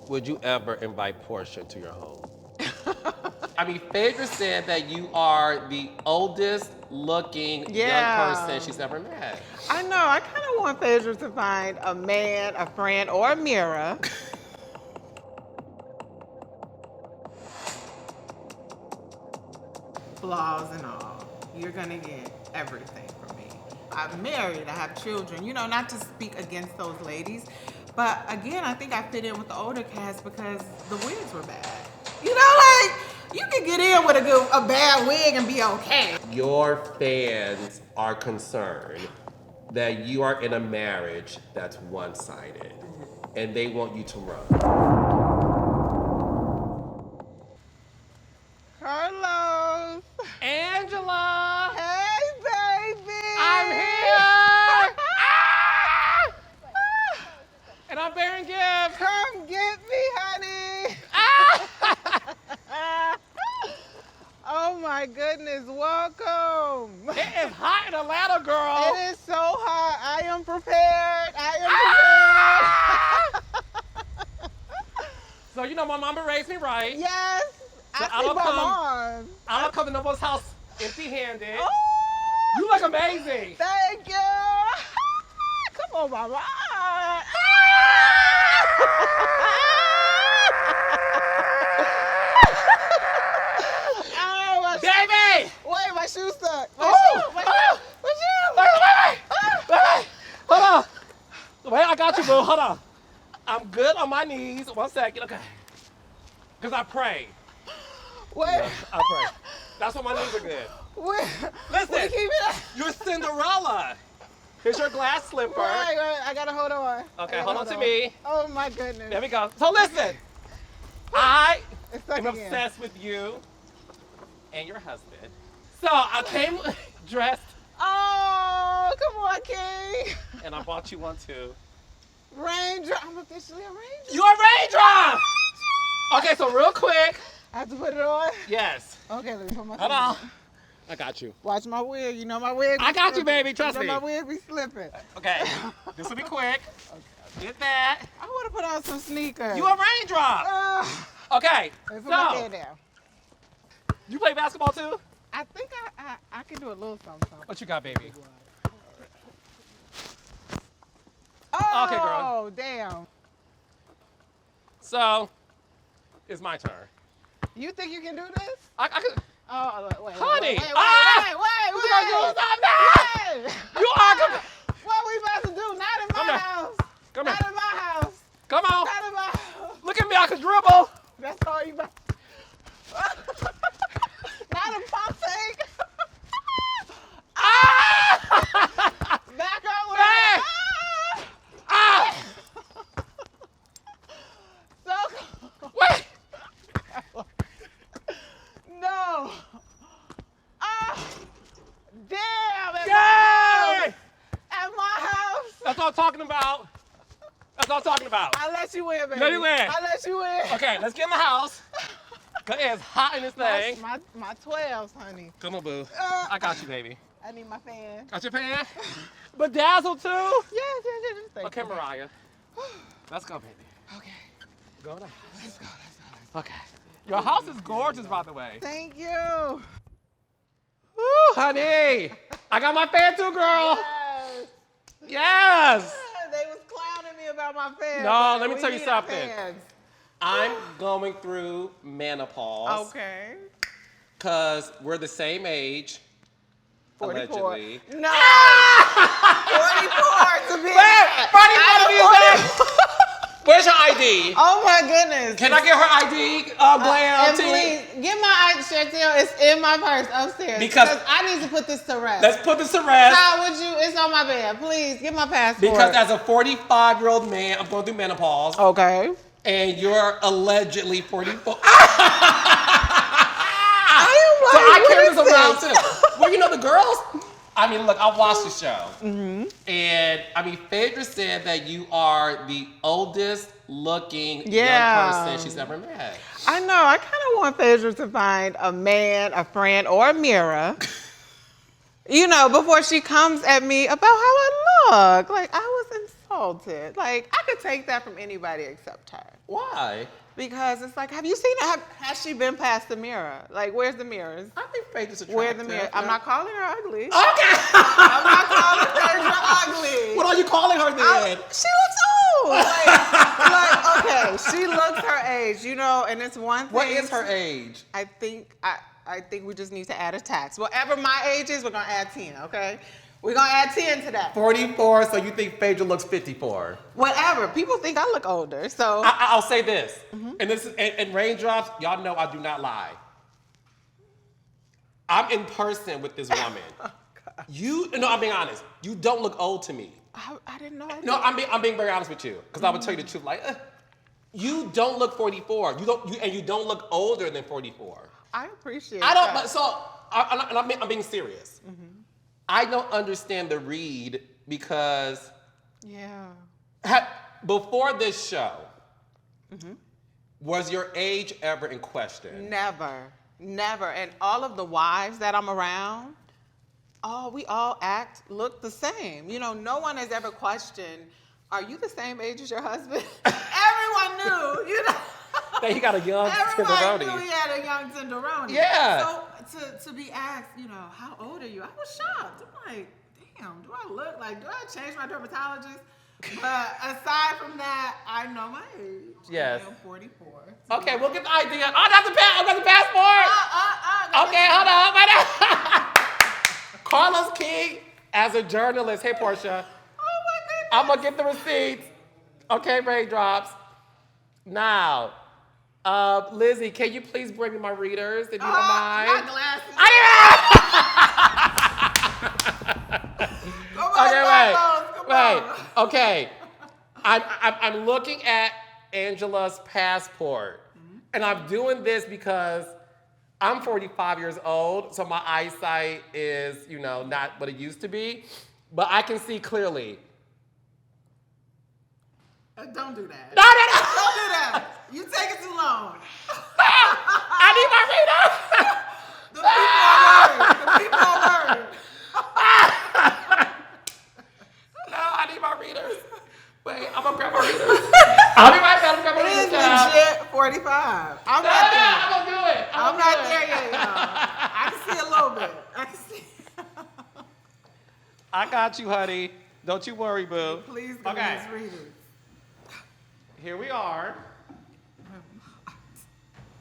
would you ever invite Porsha to your home? I mean, Phaedra said that you are the oldest looking young person she's ever met. I know. I kind of want Phaedra to find a man, a friend, or a mirror. Flaws and all. You're going to get everything from me. I'm married. I have children. You know, not to speak against those ladies. But again, I think I fit in with the older cast because the wigs were bad. You know, like, you can get in with a bad wig and be okay. Your fans are concerned that you are in a marriage that's one-sided, and they want you to run. Carlos. Angela. Hey, baby. I'm here. And I'm bearing gifts. Come get me, honey. Oh my goodness, welcome. It is hot in Atlanta, girl. It is so hot. I am prepared. So you know my mama raised me right. Yes. So I see my mom. I don't come to nobody's house empty-handed. Oh, You look amazing. thank you. Come on, mama. Baby! Wait, my shoe stuck. Oh! My shoe. Wait. Hold on. Wait, I got you, boo. Hold on. I'm good on my knees. 1 second, okay. Because I pray. Wait. Yeah, I pray. That's why my knees are good. Wait. Listen, Wait, keep it up. you're Cinderella. Here's your glass slipper. Wait, I gotta hold on. Okay, hold on to me. Oh my goodness. There we go. So listen, I It's stuck am again. obsessed with you and your husband. So I came dressed Oh, come on, King. and I bought you one too. Raindrop. I'm officially a raindrop. You a raindrop! Okay, so real quick. I have to put it on? Yes. Okay, let me put my Hold thing on. I got you. Watch my wig. You know my wig. I got you, baby. Trust you know me. my wig be slipping. Okay, this will be quick. Get that. I want to put on some sneakers. You a raindrop. Okay, Let me put my so head down. you play basketball too? I think I can do a little something. What you got, baby? Oh, Okay, girl. Damn. So, it's my turn. You think you can do this? I could. Oh, wait. Honey! Wait. You gonna do something? You are gonna. What we about to do? Not in Come my here. house. Come Not here. in my house. Come on. Not in my house. Look at me. I can dribble. That's all you about. Not a pop fake. Back up with Hey. it. Ah! So Wait. no. Damn. At Yay! my house. That's what I'm talking about. That's what I'm talking about. I let you in, baby. Let you in. I let you in. Okay, let's get in the house. Cause it's hot in this thing. My 12s, honey. Come on, boo. I got you, baby. I need my fan. Got your pan? Bedazzled too? Yes. Thank Okay, you. Mariah. Let's go, baby. Okay. Go now. Let's go. Okay. Your house is gorgeous, by the way. Thank you. Woo, honey. I got my fan too, girl. Yes. Yes. They was clowning me about my fans. No, let me We tell you need our something. fans. I'm going through menopause. Okay. Cause we're the same age. 44. Allegedly. No. 44 to be. Where's your ID? Oh my goodness. Can I get her ID, Glam? And please, get my ID, Chantel. It's in my purse upstairs. Because I need to put this to rest. Let's put this to rest. How would you? It's on my bed. Please, get my passport. Because as a 45-year-old man, I'm going through menopause. Okay. And you're allegedly 44. I carry this around too. Well, you know the girls. I mean, look, I watched the show, and I mean, Phaedra said that you are the oldest looking young person she's ever met. I know. I kind of want Phaedra to find a man, a friend, or a mirror. You know, before she comes at me about how I look. Like, I was in insulted. Like, I could take that from anybody except her. Why? Because it's like, have you seen her? Has she been past the mirror? Like, where's the mirrors? I think Phaedra's attractive. Where's the mirror? I'm not calling her ugly. Okay. I'm not calling Phaedra ugly. What are you calling her then? She looks old. Like, okay, she looks her age, you know, and it's one thing. What is her age? I think we just need to add a tax. Whatever my age is, we're gonna add 10, okay? We're gonna add 10 to that. 44, so you think Phaedra looks 54. Whatever. People think I look older, so. I'll say this, and this is, and raindrops, y'all know I do not lie. I'm in person with this woman. No, I'm being honest. You don't look old to me. I didn't know. No, I'm being very honest with you, because I would tell you the truth. Like, you don't look 44. You don't look older than 44. I appreciate. I don't. That. So, I'm being serious. I don't understand the read because. Yeah. Before this show, was your age ever in question? Never. And all of the wives that I'm around, we all look the same. You know, no one has ever questioned, are you the same age as your husband? Everyone knew, you know. That he got a young tenderoni. Everybody knew he had a young tenderoni. Yeah. So to be asked, you know, how old are you? I was shocked. I'm like, damn, do I look like, do I change my dermatologist? But aside from that, I know my age. Yes. I'm 44. Okay, we'll get the idea. Oh, I got the passport. Okay, hold on. Carlos King, as a journalist. Hey, Porsha. Oh, my goodness. I'm going to get the receipts. Okay, raindrops. Now, Lizzie, can you please bring me my readers, if you don't mind? My glasses. Wait. Okay. I'm looking at Angela's passport, and I'm doing this because I'm 45 years old, so my eyesight is, you know, not what it used to be, but I can see clearly. Don't do that. No. Don't do that. You take it too long. I need my reader. The people are worried. No, I need my readers. Wait, I'm gonna grab my readers. I'll be right back. I'm grabbing my It is readers. legit 45. I'm not there. I'm gonna do it. I'm not there yet, y'all. I can see a little bit. I can see. I got you, honey. Don't you worry, boo. Please give me these readers. Here we are.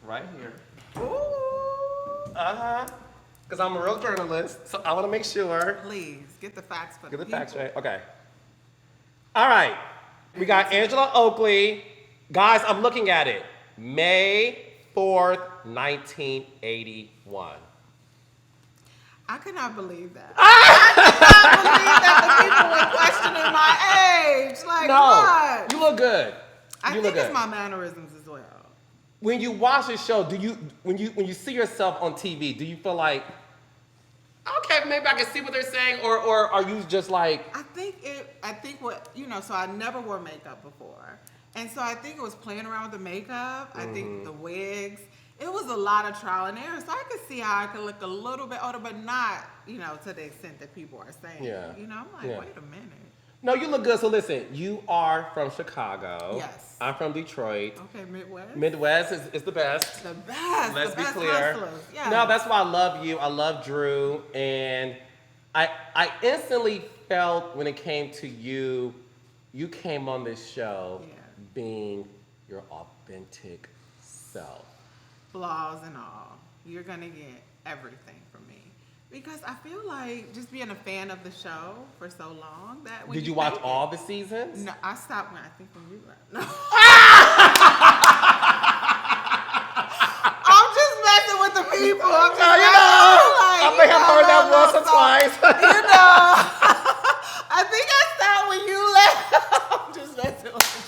Right here. Ooh. Because I'm a real journalist, so I want to make sure. Please, get the facts for Get the people. facts right. Okay. All right. We got Angela Oakley. Guys, I'm looking at it. May 4th, 1981. I could not believe that. I could not believe that the people were questioning my age. Like, what? You look good. I You think look it's good. my mannerisms as well. When you watch the show, when you see yourself on TV, do you feel like, okay, maybe I can see what they're saying, or are you just like? I think what, you know, so I never wore makeup before. And so I think it was playing around with the makeup. I think the wigs. It was a lot of trial and error. So I could see how I could look a little bit older, but not, you know, to the extent that people are saying. Yeah. You know, I'm like, wait a minute. No, you look good. So listen, you are from Chicago. Yes. I'm from Detroit. Okay, Midwest. Midwest is the best. The best. Let's the be best clear. hustlers. Yeah. No, that's why I love you. I love Drew. And I instantly felt when it came to you, you came on this show being your authentic self. Flaws and all. You're going to get everything from me. Because I feel like just being a fan of the show for so long that when Did you watch all the seasons? No, I stopped when you left. No. I'm just messing with the people. I'm just I may have heard that once or twice. You know, I think I stopped when you left. I'm just messing with you.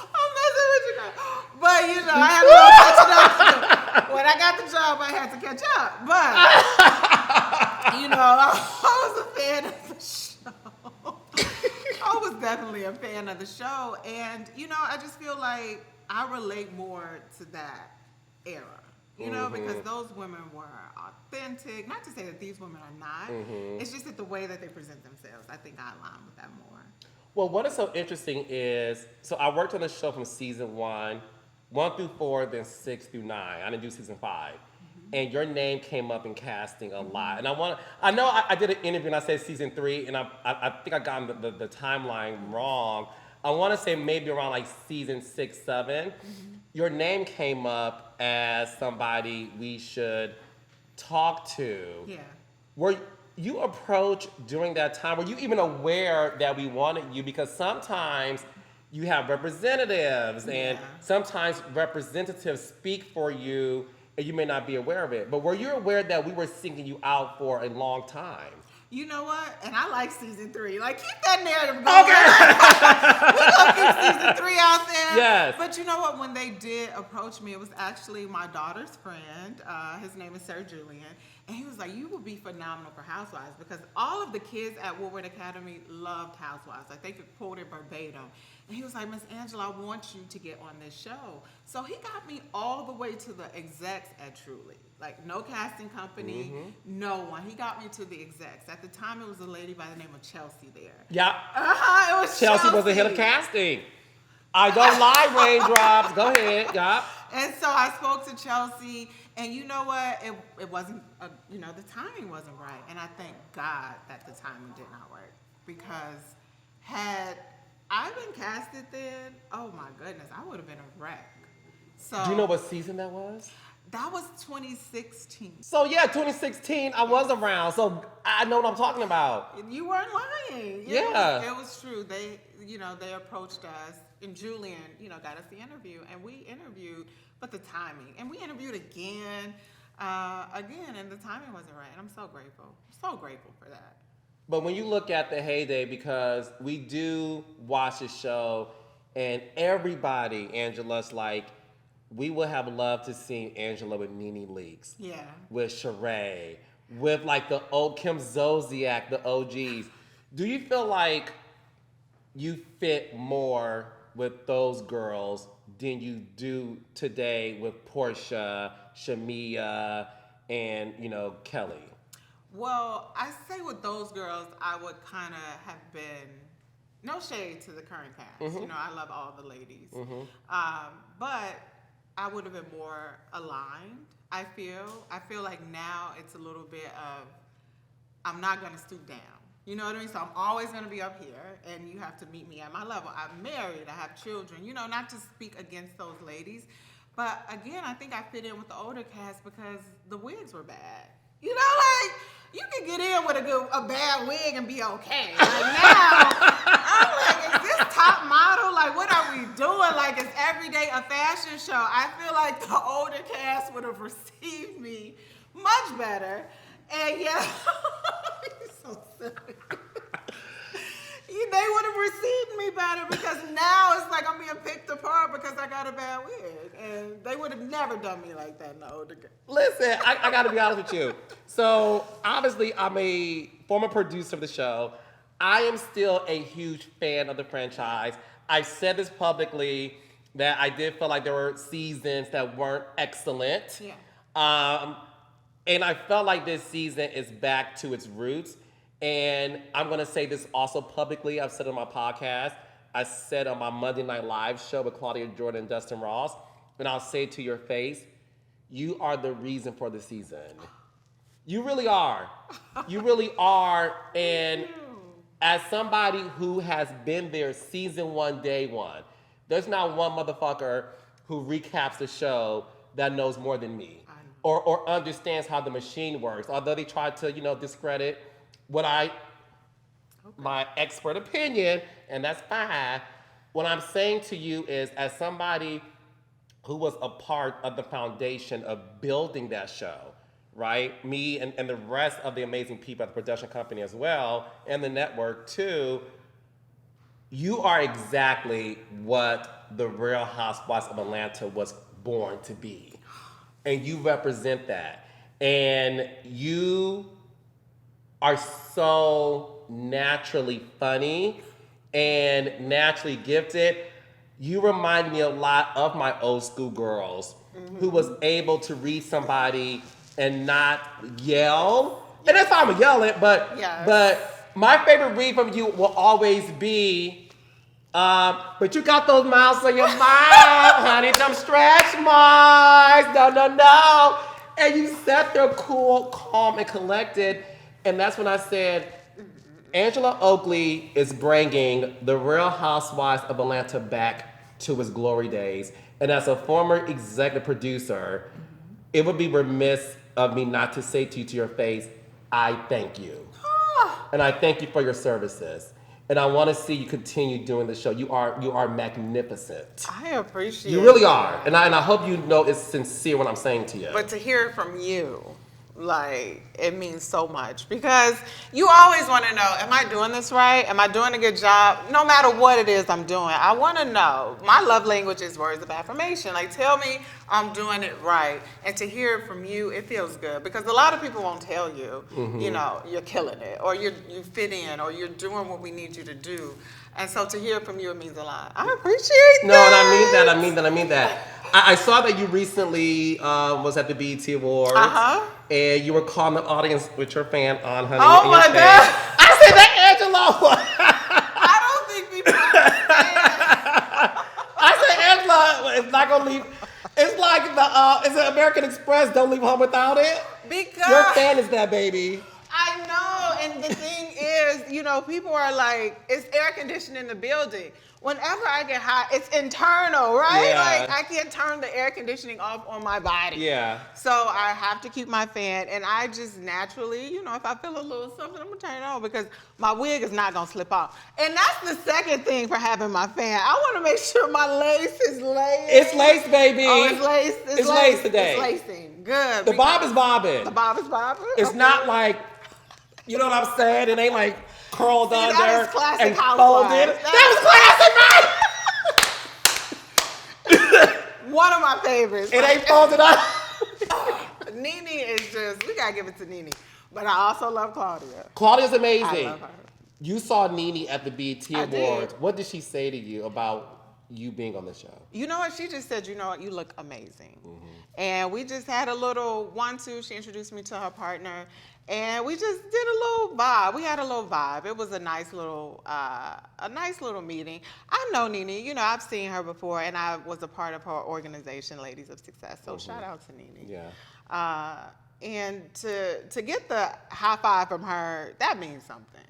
I'm messing with you guys. But, you know, I had a little catching up to do. When I got the job, I had to catch up. But, you know, I was a fan of the show. I was definitely a fan of the show. And, you know, I just feel like I relate more to that era. You know, because those women were authentic. Not to say that these women are not. It's just that the way that they present themselves, I think I align with that more. Well, what is so interesting is, so I worked on the show from season 1 through 4, then 6 through 9. I didn't do season 5. And your name came up in casting a lot. And I know I did an interview and I said season 3, and I think I got the timeline wrong. I want to say maybe around like season 6, 7. Your name came up as somebody we should talk to. Yeah. Were you approached during that time? Were you even aware that we wanted you? Because sometimes you have representatives, and sometimes representatives speak for you, and you may not be aware of it. But were you aware that we were seeking you out for a long time? You know what? And I like season 3. Like, keep that narrative going. We're going to keep season 3 out there. Yes. But you know what? When they did approach me, it was actually my daughter's friend. His name is Sir Julian. And he was like, you would be phenomenal for Housewives, because all of the kids at Woodward Academy loved Housewives. Like, they could quote it verbatim. And he was like, Miss Angela, I want you to get on this show. So he got me all the way to the execs at Truly. Like, no casting company, no one. He got me to the execs. At the time, it was a lady by the name of Chelsea there. Yeah. It was Chelsea was the head of casting. I don't lie, raindrops. Go ahead. Yeah. And so I spoke to Chelsea, and you know what? It wasn't, the timing wasn't right. And I thank God that the timing did not work, because had I been casted then, oh my goodness, I would have been a wreck. So Do you know what season that was? That was 2016. So yeah, 2016, I was around. So I know what I'm talking about. You weren't lying. Yeah. It was true. They approached us, and Julian, got us the interview, and we interviewed, but the timing, and we interviewed again, and the timing wasn't right. And I'm so grateful. So grateful for that. But when you look at the heyday, because we do watch the show, and everybody, Angela's like, we would have loved to see Angela with Nene Leakes. Yeah. With Shere, with like the old Kim Zolciak, the OGs. Do you feel like you fit more with those girls than you do today with Porsha, Shamia, and, Kelly? Well, I say with those girls, I would kind of have been, no shade to the current cast. I love all the ladies. But I would have been more aligned, I feel. I feel like now it's a little bit of, I'm not going to stoop down. You know what I mean? So I'm always going to be up here, and you have to meet me at my level. I'm married. I have children. Not to speak against those ladies. But again, I think I fit in with the older cast because the wigs were bad. You can get in with a bad wig and be okay. Like now, I'm like, is this top model? Like, what are we doing? Like, is every day a fashion show? I feel like the older cast would have received me much better. And yeah, you're so silly. They would have received me better, because now it's like I'm being picked apart because I got a bad wig. And they would have never done me like that in the older cast. Listen, I got to be honest with you. So, obviously, I'm a former producer of the show. I am still a huge fan of the franchise. I've said this publicly, that I did feel like there were seasons that weren't excellent. Yeah. And I felt like this season is back to its roots. And I'm going to say this also publicly. I've said it on my podcast. I said on my Monday Night Live show with Claudia Jordan and Dustin Ross. And I'll say it to your face, you are the reason for the season. You really are. You really are. And as somebody who has been there season 1, day 1, there's not one motherfucker who recaps the show that knows more than me or understands how the machine works. Although they try to, discredit what my expert opinion, and that's fine. What I'm saying to you is, as somebody who was a part of the foundation of building that show, right? Me and the rest of the amazing people at the production company as well, and the network too, you are exactly what the Real Housewives of Atlanta was born to be. And you represent that. And you are so naturally funny and naturally gifted. You remind me a lot of my old school girls who was able to read somebody and not yell. And that's fine with yelling, but my favorite read from you will always be, but you got those miles on your mouth, honey, them stretch marks, no. And you sat there cool, calm, and collected. And that's when I said, Angela OAKLEY is bringing the Real Housewives of Atlanta back to its glory days. And as a former executive producer, it would be remiss of me not to say to you to your face, I thank you. And I thank you for your services. And I want to see you continue doing the show. You are magnificent. I appreciate it. You really are. And I hope you know it's sincere what I'm saying to you. But to hear it from you, like, it means so much. Because you always want to know, am I doing this right? Am I doing a good job? No matter what it is I'm doing, I want to know. My love language is words of affirmation. Like, tell me I'm doing it right. And to hear it from you, it feels good. Because a lot of people won't tell you, you know, you're killing it, or you fit in, or you're doing what we need you to do. And so to hear it from you, it means a lot. I appreciate that. No, and I mean that. I saw that you recently was at the BET Awards. And you were calling the audience with your fan on, honey. Oh my God. I said that Angela. I don't think people understand. I said Angela is not gonna leave. It's like is it American Express? Don't leave home without it. Because your fan is that baby. I know, and the thing is, you know, people are like, it's air conditioning in the building. Whenever I get hot, it's internal, right? Yeah. Like, I can't turn the air conditioning off on my body. Yeah. So I have to keep my fan, and I just naturally, you know, if I feel a little something, I'm gonna turn it on because my wig is not gonna slip off. And that's the second thing for having my fan. I wanna make sure my lace is laced. It's laced, baby. Oh, it's laced. It's laced today. It's lacing. Good. The bob is bobbing. The bob is bobbing? It's not like, you know what I'm saying? It ain't like curled under that is classic and folded. Housewives. That was classic, right? One of my favorites. It ain't folded up. Nene is just, we gotta give it to Nene. But I also love Claudia. Claudia's amazing. I love her. You saw Nene at the BET I Awards. did. What did she say to you about you being on the show? You know what? She just said, you know what? You look amazing. And we just had a little 1-2. She introduced me to her partner. And we just did a little vibe. We had a little vibe. It was a nice little meeting. I know Nene. You know, I've seen her before, and I was a part of her organization, Ladies of Success. So shout out to Nene. Yeah. And to get the high five from her, that means something.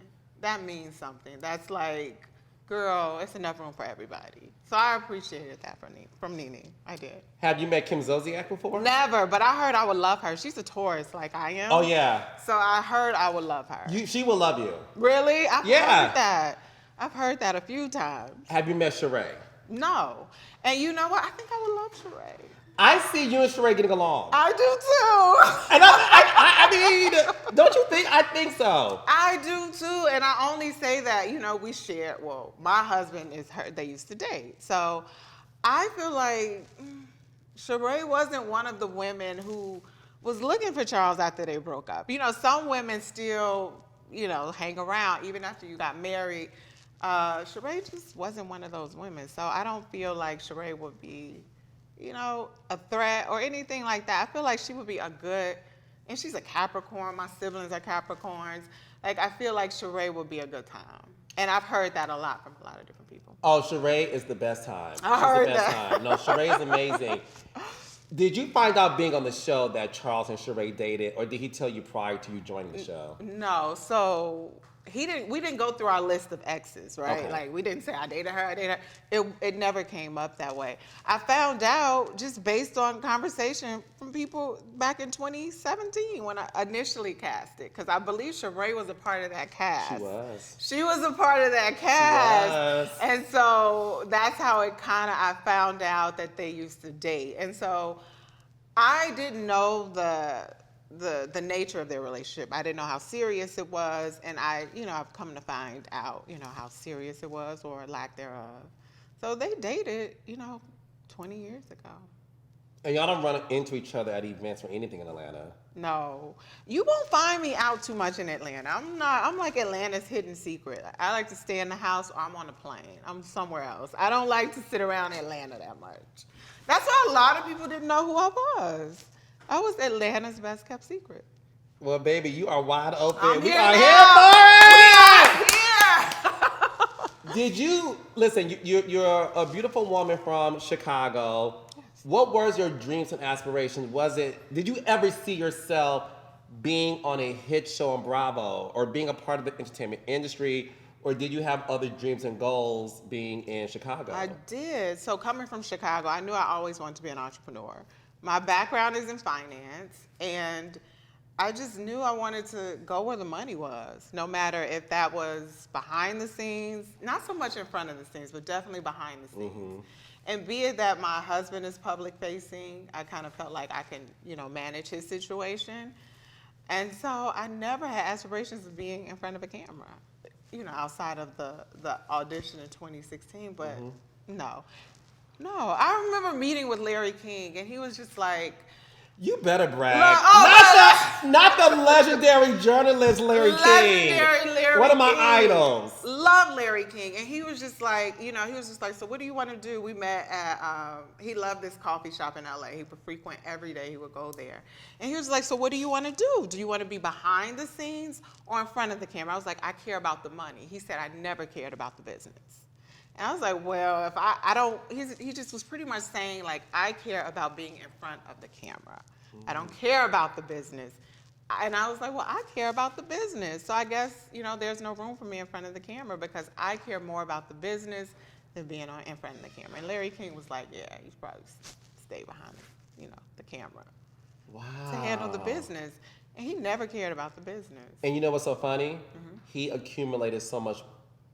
That means something. That's like, girl, it's enough room for everybody. So I appreciated that from Nene. I did. Have you met Kim Zolciak before? Never, but I heard I would love her. She's a Taurus like I am. Oh, yeah. So I heard I would love her. She will love you. Really? I've Yeah. heard that. I've heard that a few times. Have you met Shere? No. And you know what? I think I would love Shere. I see you and Shere getting along. I do too. And I mean, don't you think? I think so. I do too. And I only say that, you know, we shared, well, my husband is her, they used to date. So I feel like Shere wasn't one of the women who was looking for Charles after they broke up. You know, some women still, you know, hang around even after you got married. Shere just wasn't one of those women. So I don't feel like Shere would be, you know, a threat or anything like that. I feel like she would be a good, and she's a Capricorn. My siblings are Capricorns. Like, I feel like Shere would be a good time. And I've heard that a lot from a lot of different people. Oh, Shere is the best time. I heard the best that. time. No, Shere is amazing. Did you find out being on the show that Charles and Shere dated, or did he tell you prior to you joining the show? No, so we didn't go through our list of exes, right? Okay. Like, we didn't say I dated her. It never came up that way. I found out just based on conversation from people back in 2017 when I initially cast it, because I believe Shere was a part of that cast. She was. She was a part of that cast. She was. And so that's how I found out that they used to date. And so I didn't know the nature of their relationship. I didn't know how serious it was, and I've come to find out, how serious it was or lack thereof. So they dated, 20 years ago. And y'all don't run into each other at events or anything in Atlanta. No, you won't find me out too much in Atlanta. I'm like Atlanta's hidden secret. I like to stay in the house or I'm on a plane. I'm somewhere else. I don't like to sit around Atlanta that much. That's why a lot of people didn't know who I was. I was Atlanta's best kept secret. Well, baby, you are wide open. I'm We here are now. here for it! Yeah. Did you listen? You're a beautiful woman from Chicago. What was your dreams and aspirations? Did you ever see yourself being on a hit show on Bravo or being a part of the entertainment industry? Or did you have other dreams and goals being in Chicago? I did. So coming from Chicago, I knew I always wanted to be an entrepreneur. My background is in finance, and I just knew I wanted to go where the money was, no matter if that was behind the scenes, not so much in front of the scenes, but definitely behind the scenes. Mm-hmm. And be it that my husband is public facing, I kind of felt like I can, manage his situation. And so I never had aspirations of being in front of a camera, outside of the audition in 2016, but no. No, I remember meeting with Larry King, and he was just like, you better brag. Not the legendary journalist Larry King. Legendary Larry One of my King. idols. Love Larry King. And he was just like, so what do you want to do? We met at, he loved this coffee shop in LA. He would frequent every day. He would go there. And he was like, so what do you want to do? Do you want to be behind the scenes or in front of the camera? I was like, I care about the money. He said, I never cared about the business. And I was like, well, if I don't, he just was pretty much saying, like, I care about being in front of the camera. I don't care about the business. And I was like, well, I care about the business. So I guess, there's no room for me in front of the camera because I care more about the business than being in front of the camera. And Larry King was like, yeah, you should probably stay behind, the camera. Wow. To handle the business. And he never cared about the business. And you know what's so funny? Mm-hmm. He accumulated so much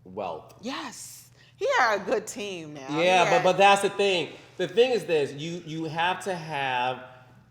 wealth. Yes. He had a good team now. Yeah, but that's the thing. The thing is this, you have to have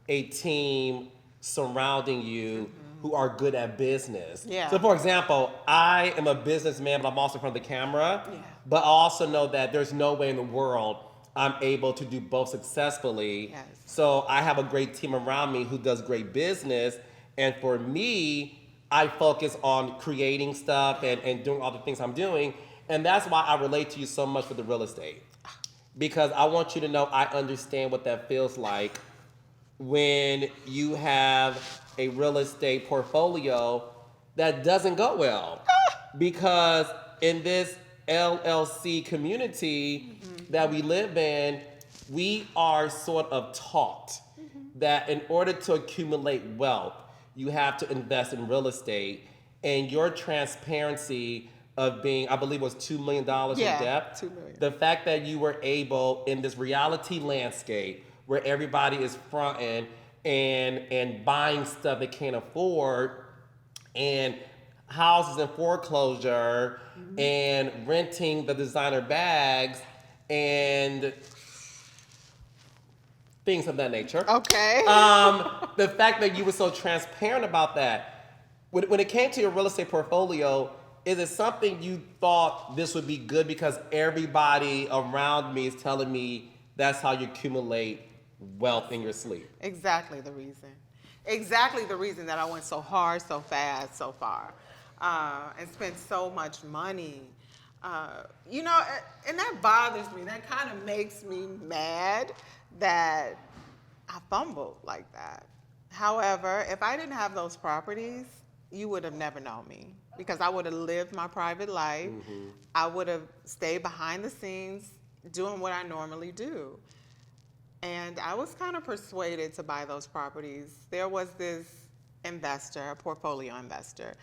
a team surrounding you who are good at business. Yeah. So for example, I am a businessman, but I'm also in front of the camera. Yeah. But I also know that there's no way in the world I'm able to do both successfully. Yes. So I have a great team around me who does great business. And for me, I focus on creating stuff and doing all the things I'm doing. And that's why I relate to you so much with the real estate. Because I want you to know I understand what that feels like when you have a real estate portfolio that doesn't go well. Because in this LLC community that we live in, we are sort of taught that in order to accumulate wealth, you have to invest in real estate. And your transparency of being, I believe it was $2 million in debt. $2 million. The fact that you were able, in this reality landscape where everybody is fronting and buying stuff they can't afford, and houses in foreclosure, and renting the designer bags, and things of that nature. Okay. The fact that you were so transparent about that. When it came to your real estate portfolio, is it something you thought this would be good because everybody around me is telling me that's how you accumulate wealth in your sleep? Exactly the reason. Exactly the reason that I went so hard, so fast, so far, and spent so much money. And that bothers me. That kind of makes me mad that I fumbled like that. However, if I didn't have those properties, you would have never known me because I would have lived my private life. I would have stayed behind the scenes doing what I normally do. And I was kind of persuaded to buy those properties. There was this investor, a portfolio investor,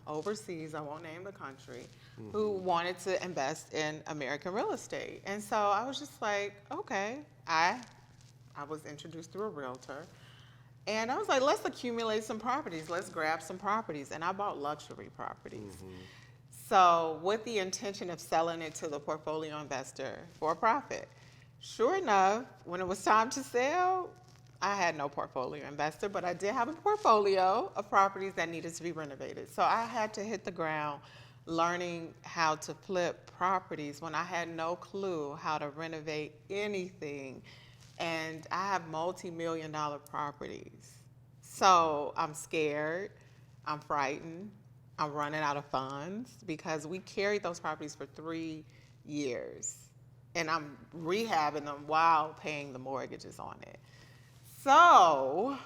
overseas, I won't name the country, who wanted to invest in American real estate. And so I was just like, okay. I was introduced through a realtor. And I was like, let's accumulate some properties. Let's grab some properties. And I bought luxury properties. So with the intention of selling it to the portfolio investor for a profit. Sure enough, when it was time to sell, I had no portfolio investor, but I did have a portfolio of properties that needed to be renovated. So I had to hit the ground learning how to flip properties when I had no clue how to renovate anything and I have multi-million-dollar properties. So I'm scared, I'm frightened, I'm running out of funds because we carried those properties for 3 years. And I'm rehabbing them while paying the mortgages on it. So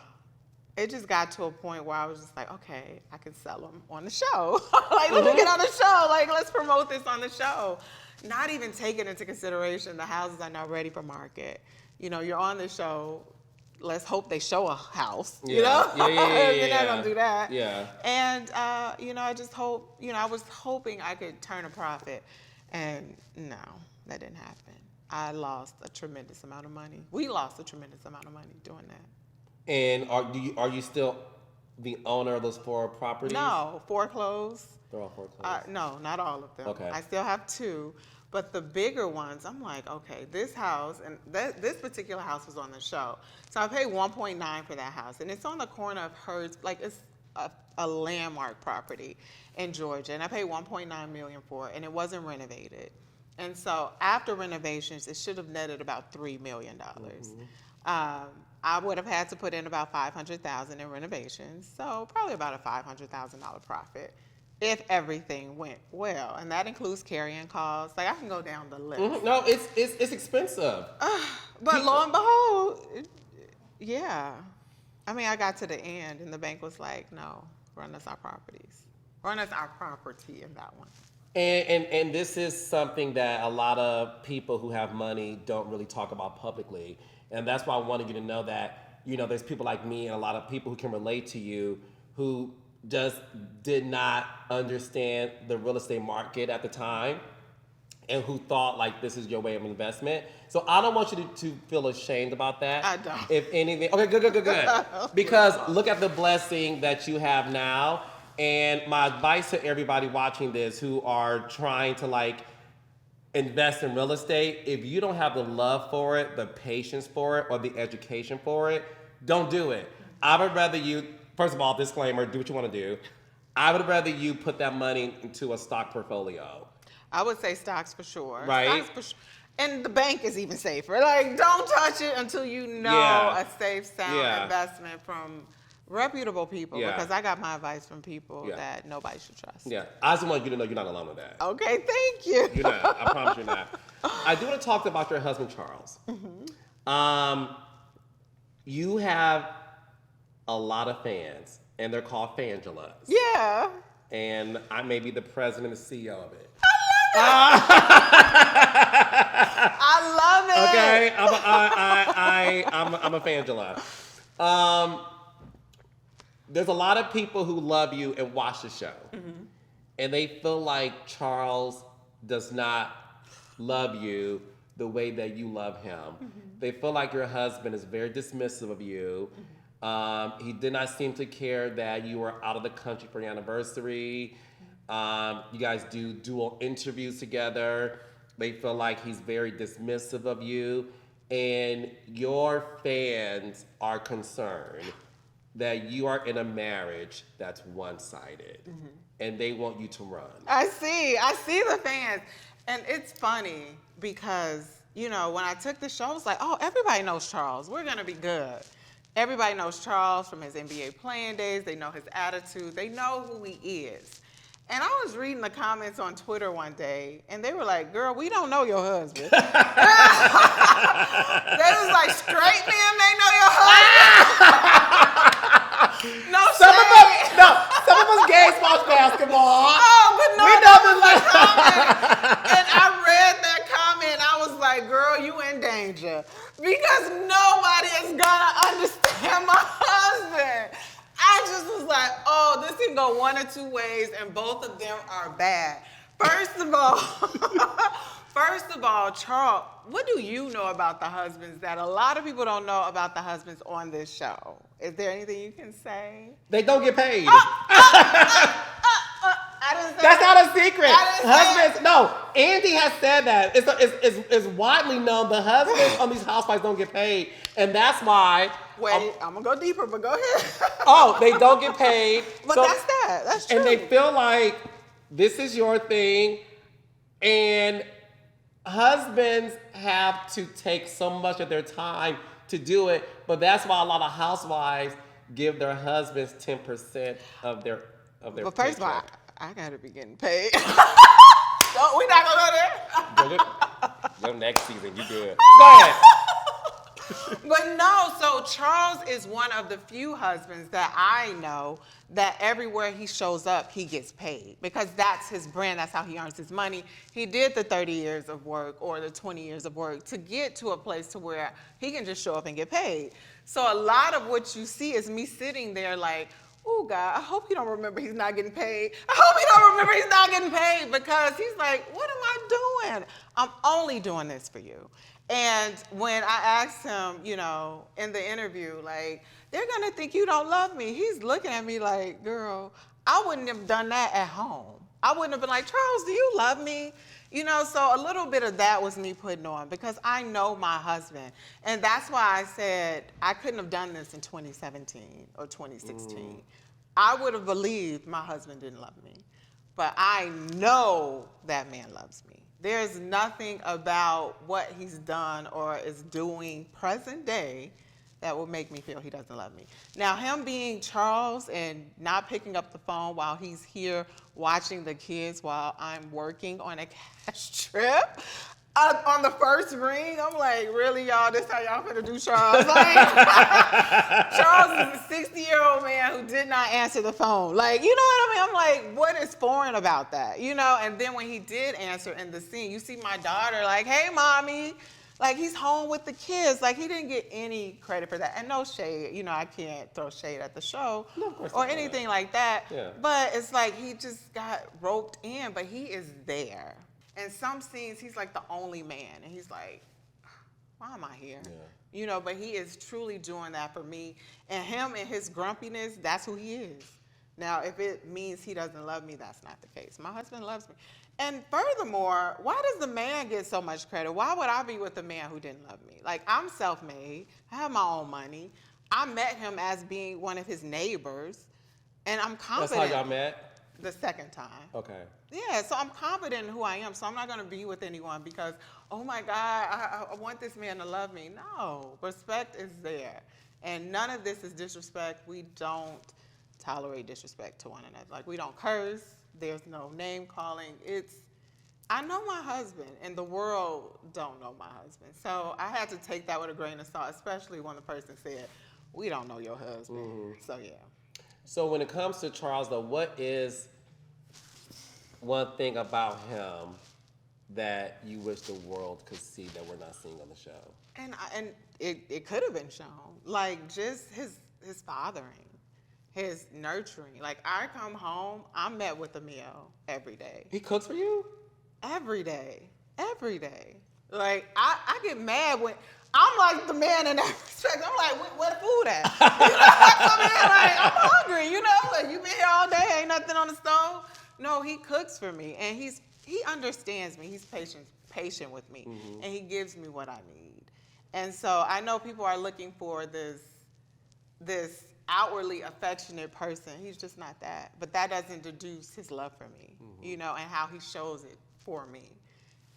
it just got to a point where I was just like, okay, I can sell them on the show. Like, let me get on the show. Like, let's promote this on the show. Not even taking into consideration the houses are not ready for market. You know, you're on the show. Let's hope they show a house. Yeah. You know, Yeah. they're not gonna do that. Yeah. And you know, I just hope. You know, I was hoping I could turn a profit, and no, that didn't happen. I lost a tremendous amount of money. We lost a tremendous amount of money doing that. And are you still the owner of those 4 properties? No, foreclosed. They're all foreclosed. No, not all of them. Okay. I still have 2, but the bigger ones, I'm like, okay, this house, and this particular house was on the show. So I paid 1.9 for that house, and it's on the corner of Hertz, like it's a landmark property in Georgia, and I paid 1.9 million for it, and it wasn't renovated. And so after renovations, it should have netted about $3 million. I would have had to put in about $500,000 in renovations, so probably about a $500,000 profit if everything went well, and that includes carrying costs. Like I can go down the list. No, it's expensive. But lo and behold, yeah. I mean, I got to the end, and the bank was like, "No, run us our properties, run us our property in that one." And this is something that a lot of people who have money don't really talk about publicly. And that's why I wanted you to know that, you know, there's people like me and a lot of people who can relate to you who just did not understand the real estate market at the time and who thought like this is your way of investment. So I don't want you to feel ashamed about that. I don't. If anything, okay, good. Because look at the blessing that you have now. And my advice to everybody watching this who are trying to like invest in real estate, if you don't have the love for it, the patience for it, or the education for it, don't do it. I would rather you, first of all, disclaimer, do what you want to do. I would rather you put that money into a stock portfolio. I would say stocks for sure. Right. Stocks for sure. And the bank is even safer. Like, don't touch it until you know a safe, sound investment from reputable people, because I got my advice from people that nobody should trust. Yeah, I just want you to know you're not alone with that. Okay, thank you. You're not. I promise you're not. I do want to talk about your husband, Charles. You have a lot of fans, and they're called Fangelas. Yeah. And I may be the president and CEO of it. I love it. Okay, I'm a Fangela. There's a lot of people who love you and watch the show, and they feel like Charles does not love you the way that you love him. They feel like your husband is very dismissive of you. He did not seem to care that you were out of the country for your anniversary. You guys do dual interviews together. They feel like he's very dismissive of you, and your fans are concerned that you are in a marriage that's one-sided, and they want you to run. I see the fans. And it's funny because, you know, when I took the show, I was like, oh, everybody knows Charles. We're going to be good. Everybody knows Charles from his NBA playing days. They know his attitude. They know who he is. And I was reading the comments on Twitter one day, and they were like, girl, we don't know your husband. They was like, straight men, they know your husband. Some of us gays watch basketball. Oh, but no, and I read that comment, I was like, girl, you in danger. Because nobody is gonna understand my husband. I just was like, oh, this can go one or two ways, and both of them are bad. First of all, Charles, what do you know about the husbands that a lot of people don't know about the husbands on this show? Is there anything you can say? They don't get paid. I didn't say That's not a secret. Husbands, no. Andy has said that. It's widely known the husbands on these housewives don't get paid, and that's why. Wait, I'm gonna go deeper, but go ahead. Oh, they don't get paid. But that's that. That's true. And they feel like this is your thing, and husbands have to take so much of their time to do it, but that's why a lot of housewives give their husbands 10% of their But first of all, paycheck. I gotta be getting paid. No, we not gonna go there. Go next season, you good. Go ahead. But no, so Charles is one of the few husbands that I know that everywhere he shows up, he gets paid because that's his brand. That's how he earns his money. He did the 30 years of work or the 20 years of work to get to a place to where he can just show up and get paid. So a lot of what you see is me sitting there like, oh God, I hope he don't remember he's not getting paid. I hope he don't remember he's not getting paid because he's like, what am I doing? I'm only doing this for you. And when I asked him, you know, in the interview, like, they're going to think you don't love me. He's looking at me like, girl, I wouldn't have done that at home. I wouldn't have been like, Charles, do you love me? You know, so a little bit of that was me putting on because I know my husband. And that's why I said I couldn't have done this in 2017 or 2016. I would have believed my husband didn't love me. But I know that man loves me. There's nothing about what he's done or is doing present day that will make me feel he doesn't love me. Now, him being Charles and not picking up the phone while he's here watching the kids while I'm working on a cash trip, on the first ring, I'm like, really, y'all? This how y'all finna do Charles? Like, Charles is a 60-year-old man who did not answer the phone. Like, you know what I mean? I'm like, what is foreign about that? You know? And then when he did answer in the scene, you see my daughter like, hey, mommy. Like, he's home with the kids. Like, he didn't get any credit for that. And no shade. You know, I can't throw shade at the show or anything like that. Yeah. But it's like he just got roped in, but he is there. And some scenes, he's like the only man. And he's like, why am I here? Yeah. You know, but he is truly doing that for me. And him and his grumpiness, that's who he is. Now, if it means he doesn't love me, that's not the case. My husband loves me. And furthermore, why does the man get so much credit? Why would I be with a man who didn't love me? Like, I'm self-made. I have my own money. I met him as being one of his neighbors. And I'm confident. That's how y'all met? The second time. Okay. Yeah, so I'm confident in who I am. So I'm not going to be with anyone because, oh my God, I want this man to love me. No, respect is there. And none of this is disrespect. We don't tolerate disrespect to one another. Like, we don't curse. There's no name calling. I know my husband, and the world don't know my husband. So I had to take that with a grain of salt, especially when the person said, we don't know your husband. Mm-hmm. So, yeah. So when it comes to Charles, though, what is one thing about him that you wish the world could see that we're not seeing on the show? And it could have been shown. Like, just his fathering, his nurturing. Like, I come home, I'm met with a meal every day. He cooks for you? Every day. Every day. Like, I get mad when... I'm like the man in that respect. I'm like, where the food at? You know, I come in like, I'm hungry, you know? Like, you been here all day, ain't nothing on the stove? No, he cooks for me, and he understands me. He's patient with me, mm-hmm. and he gives me what I need. And so I know people are looking for this outwardly affectionate person. He's just not that. But that doesn't deduce his love for me, mm-hmm. you know, and how he shows it for me.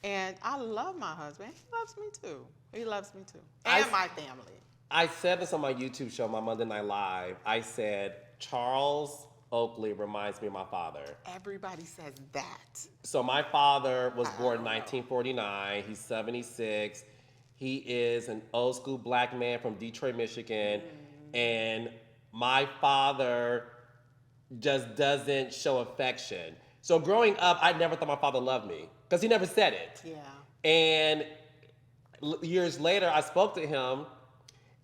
And I love my husband. He loves me too. He loves me too. And my family. I said this on my YouTube show, my Monday Night Live. I said, Charles OAKLEY reminds me of my father. Everybody says that. So my father was born in 1949. He's 76. He is an old school black man from Detroit, Michigan. And my father just doesn't show affection. So growing up, I never thought my father loved me because he never said it. Yeah. And years later, I spoke to him,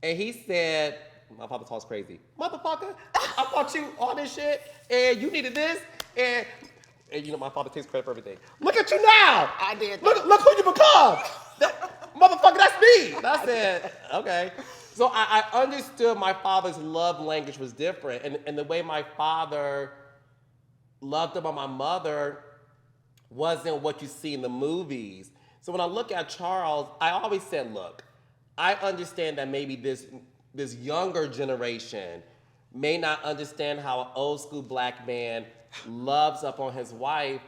and he said, my father talks crazy. Motherfucker, I bought you all this shit, and you needed this, and you know, my father takes credit for everything. Look at you now. I did. Look who you become. Motherfucker, that's me. And I said, okay. So I understood my father's love language was different, and the way my father loved about my mother wasn't what you see in the movies. So when I look at Charles, I always said, look, I understand that maybe this younger generation may not understand how an old school black man loves up on his wife,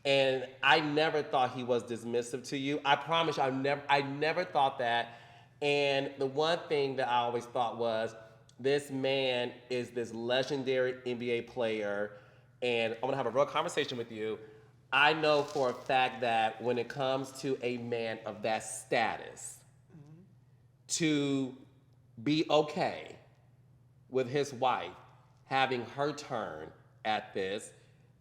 And I never thought he was dismissive to you. I promise you, I never thought that. And the one thing that I always thought was, this man is this legendary NBA player, and I'm gonna have a real conversation with you. I know for a fact that when it comes to a man of that status, to be okay with his wife having her turn at this,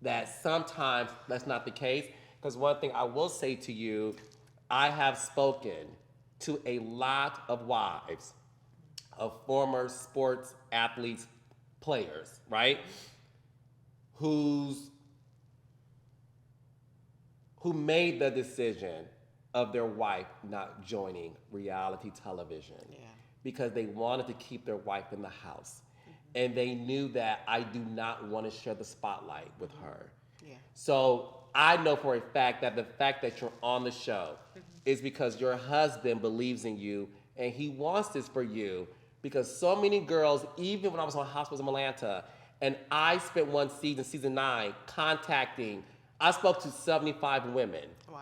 that sometimes that's not the case. Because one thing I will say to you, I have spoken to a lot of wives of former sports athletes, players, right? Who made the decision of their wife not joining reality television because they wanted to keep their wife in the house. And they knew that I do not want to share the spotlight with her. Yeah. So I know for a fact that the fact that you're on the show is because your husband believes in you and he wants this for you. Because so many girls, even when I was on Housewives of Atlanta, and I spent one season, season 9, I spoke to 75 women. Wow.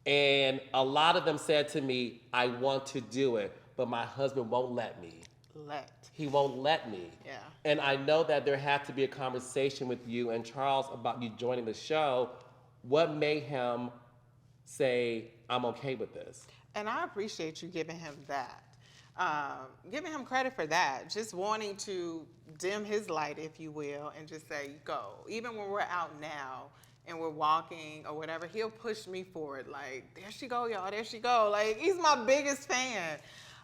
And a lot of them said to me, I want to do it, but my husband won't let me. He won't let me. Yeah. And I know that there had to be a conversation with you and Charles about you joining the show. What made him say, I'm okay with this? And I appreciate you giving him that. Giving him credit for that. Just wanting to dim his light, if you will, and just say, go. Even when we're out now and we're walking or whatever, he'll push me forward. Like, there she go, y'all, there she go. Like, he's my biggest fan.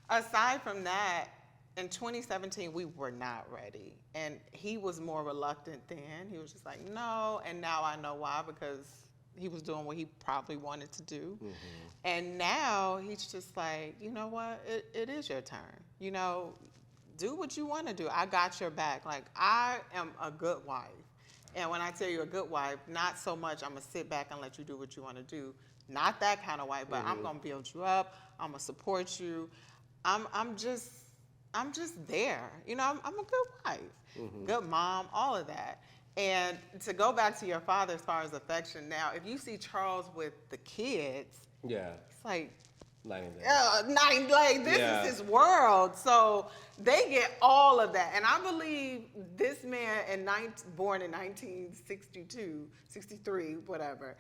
Aside from that, in 2017, we were not ready. And he was more reluctant then. He was just like, no. And now I know why, because he was doing what he probably wanted to do. Mm-hmm. And now he's just like, you know what? It is your turn. You know, do what you want to do. I got your back. Like, I am a good wife. And when I tell you a good wife, not so much I'm going to sit back and let you do what you want to do. Not that kind of wife, but I'm going to build you up. I'm going to support you. I'm just there. You know, I'm a good wife, good mom, all of that. And to go back to your father as far as affection, now, if you see Charles with the kids, it's like, this is his world. So they get all of that. And I believe this man, born in 1962, 63, whatever,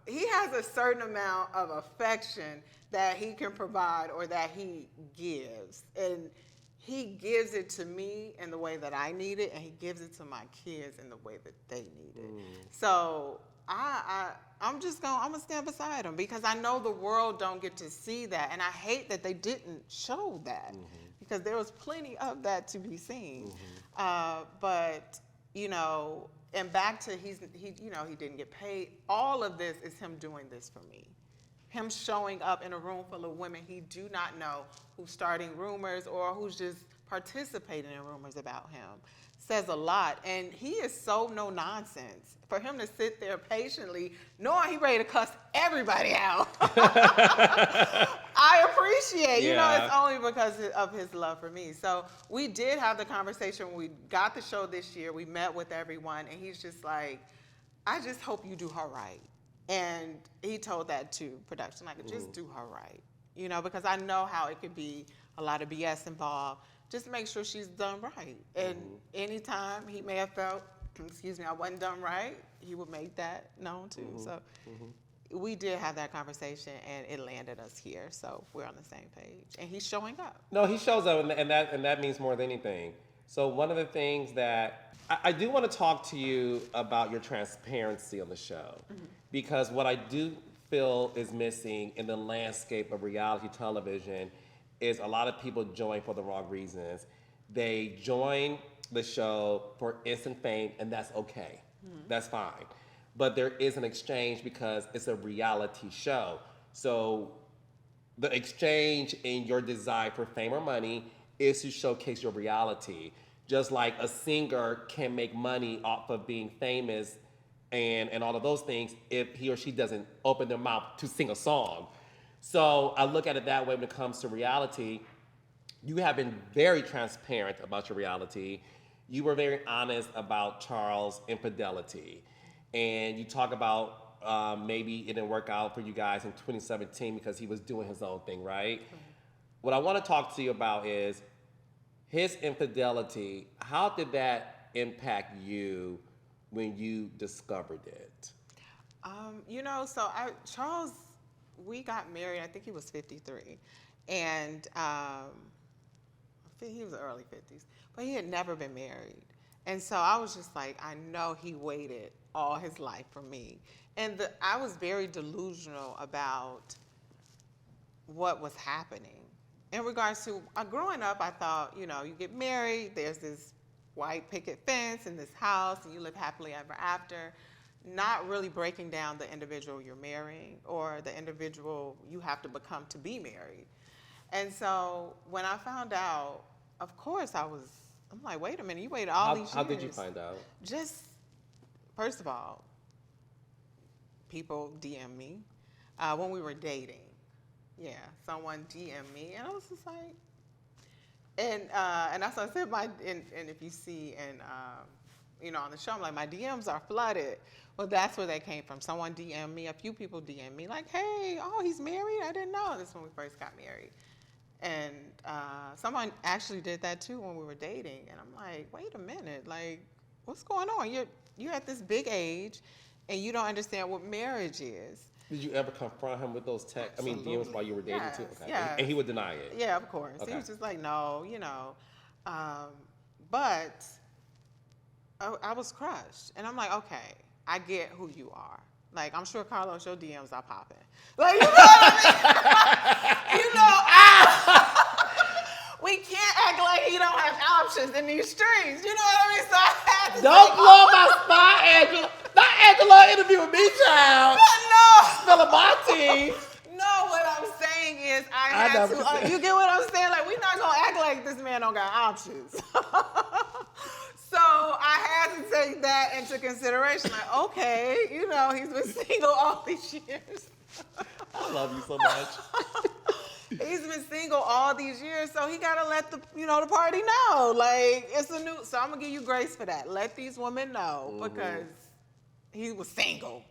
he has a certain amount of affection that he can provide or that he gives. And he gives it to me in the way that I need it, and he gives it to my kids in the way that they need it. So I'm gonna stand beside him because I know the world don't get to see that, and I hate that they didn't show that because there was plenty of that to be seen. But you know, and back to he didn't get paid. All of this is him doing this for me. Him showing up in a room full of women he do not know, who's starting rumors or who's just participating in rumors about him, says a lot. And he is so no nonsense. For him to sit there patiently, knowing he's ready to cuss everybody out, I appreciate. You know, it's only because of his love for me. So we did have the conversation when we got the show this year. We met with everyone, and he's just like, I just hope you do her right. And he told that to production, like, just do her right, you know, because I know how it could be a lot of BS involved. Just make sure she's done right. And anytime he may have felt, I wasn't done right, he would make that known too. So we did have that conversation, and it landed us here. So we're on the same page, and he's showing up. No, he shows up, and that means more than anything. So one of the things that I do want to talk to you about your transparency on the show, because what I do feel is missing in the landscape of reality television is a lot of people join for the wrong reasons. They join the show for instant fame, and that's okay. That's fine. But there is an exchange because it's a reality show. So the exchange in your desire for fame or money is to showcase your reality. Just like a singer can make money off of being famous and all of those things if he or she doesn't open their mouth to sing a song. So I look at it that way when it comes to reality. You have been very transparent about your reality. You were very honest about Charles' infidelity. and you talk about maybe it didn't work out for you guys in 2017 because he was doing his own thing, right? What I want to talk to you about is his infidelity. How did that impact you when you discovered it? Charles, we got married, I think he was 53. And he was early 50s, but he had never been married. And so I was just like, I know he waited all his life for me. And I was very delusional about what was happening. In regards to growing up, I thought, you get married, there's this white picket fence in this house, and you live happily ever after, not really breaking down the individual you're marrying or the individual you have to become to be married. And so when I found out, of course I'm like, wait a minute, you waited all these years. How did you find out? Just, first of all, people DM me when we were dating. Yeah, someone DM'd me, and I was just like, and that's what I said. And if you see, on the show, I'm like, my DMs are flooded. Well, that's where they came from. Someone DM'd me. A few people DM'd me, like, hey, he's married? I didn't know. This is when we first got married. And someone actually did that too when we were dating. And I'm like, wait a minute, like, what's going on? You're at this big age, and you don't understand what marriage is. Did you ever confront him with those texts? DMs while you were dating too? Okay. Yes. And he would deny it? Yeah, of course. Okay. He was just like, no, but I was crushed. And I'm like, okay, I get who you are. Like, I'm sure, Carlos, your DMs are popping. Like, you know what I mean? We can't act like he don't have options in these streets. You know what I mean? So I had to don't blow my spot, Angela. Not Angela interviewing me, child. No. Spilling my tea. No, what I'm saying is I had to. You get what I'm saying? Like, we're not going to act like this man don't got options. So I had to take that into consideration. Like, okay, he's been single all these years. I love you so much. He's been single all these years, so he gotta let the party know. Like, it's a new. So I'm gonna give you grace for that. Let these women know because he was single,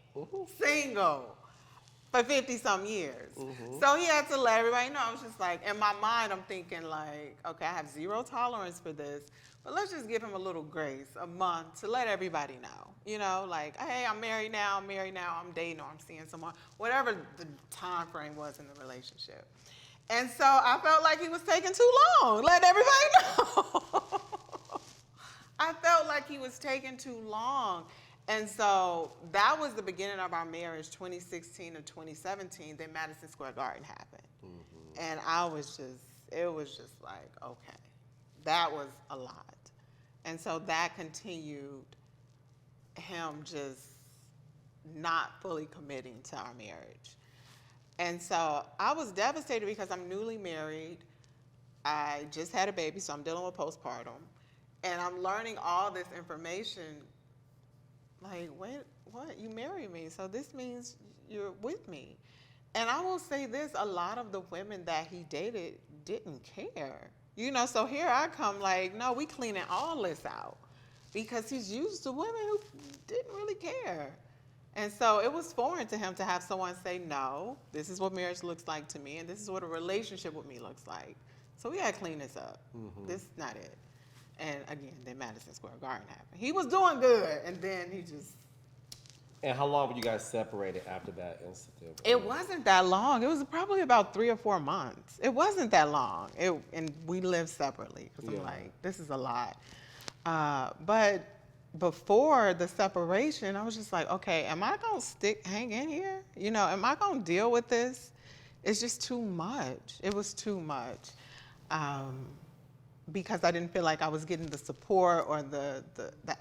single for 50-some years. So he had to let everybody know. I was just like, in my mind, I'm thinking like, okay, I have zero tolerance for this. But let's just give him a little grace, a month, to let everybody know. Like, hey, I'm married now, I'm dating, or I'm seeing someone, whatever the time frame was in the relationship. And so I felt like he was taking too long. Let everybody know. I felt like he was taking too long. And so that was the beginning of our marriage, 2016 and 2017. Then Madison Square Garden happened. And it was just like, okay. That was a lot. And so that continued him just not fully committing to our marriage. And so I was devastated because I'm newly married. I just had a baby, so I'm dealing with postpartum. And I'm learning all this information. Like, what? You married me, so this means you're with me. And I will say this, a lot of the women that he dated didn't care. So here I come like, no, we cleaning all this out because he's used to women who didn't really care. And so it was foreign to him to have someone say, no, this is what marriage looks like to me, and this is what a relationship with me looks like. So we had to clean this up. This is not it. And again, then Madison Square Garden happened. He was doing good, and then he just... And how long were you guys separated after that incident? It wasn't that long. It was probably about 3 or 4 months. It wasn't that long. And we lived separately because I'm like, this is a lot. But before the separation, I was just like, okay, am I going to hang in here? Am I going to deal with this? It's just too much. It was too much. Because I didn't feel like I was getting the support or the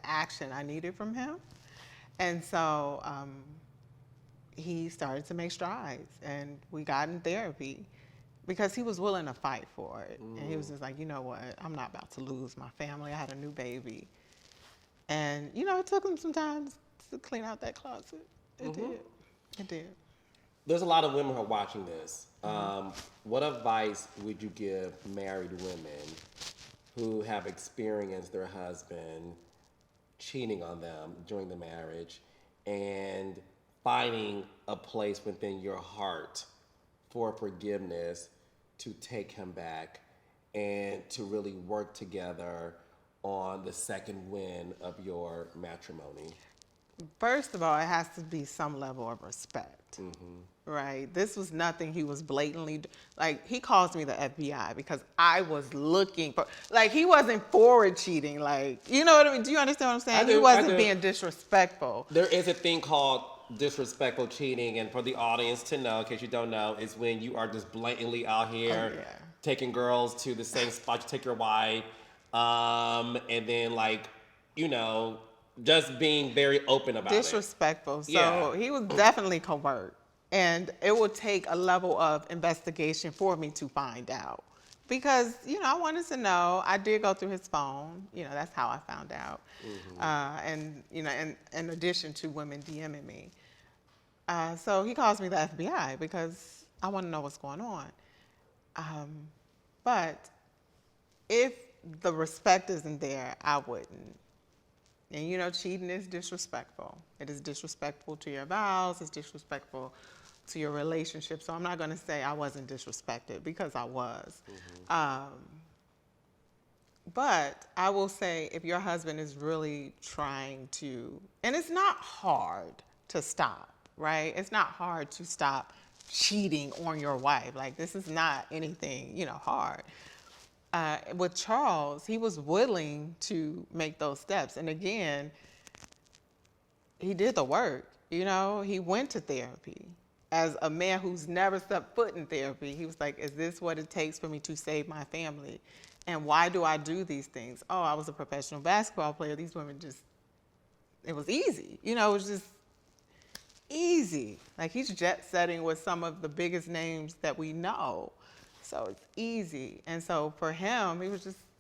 action I needed from him. And so he started to make strides, and we got in therapy because he was willing to fight for it. And he was just like, you know what, I'm not about to lose my family. I had a new baby. And, it took him some time to clean out that closet. It did. It did. There's a lot of women who are watching this. What advice would you give married women who have experienced their husband cheating on them during the marriage, and finding a place within your heart for forgiveness to take him back and to really work together on the second win of your matrimony? First of all, it has to be some level of respect, right? This was nothing he was blatantly, like, he calls me the FBI because I was looking for, like, he wasn't forward cheating, like, you know what I mean? Do you understand what I'm saying? I do, He wasn't I do. being disrespectful. There is a thing called disrespectful cheating, and for the audience to know, in case you don't know, is when you are just blatantly out here Oh, yeah. taking girls to the same spot you take your wife, and then, like, you know, just being very open about it. Disrespectful. So Yeah. he was definitely covert. And it would take a level of investigation for me to find out. Because, you know, I wanted to know. I did go through his phone. You know, that's how I found out. And, you know, in addition to women DMing me. So he calls me the FBI because I want to know what's going on. But if the respect isn't there, I wouldn't. And you know, cheating is disrespectful. It is disrespectful to your vows. It's disrespectful to your relationship. So I'm not going to say I wasn't disrespected because I was. But I will say if your husband is really trying to, and it's not hard to stop, right? It's not hard to stop cheating on your wife. Like, this is not anything, you know, hard. With Charles, he was willing to make those steps. And again, he did the work. You know, he went to therapy. As a man who's never stepped foot in therapy, he was like, is this what it takes for me to save my family? And why do I do these things? Oh, I was a professional basketball player. These women just, it was easy. You know, it was just easy. Like, he's jet setting with some of the biggest names that we know. So it's easy. And so for him,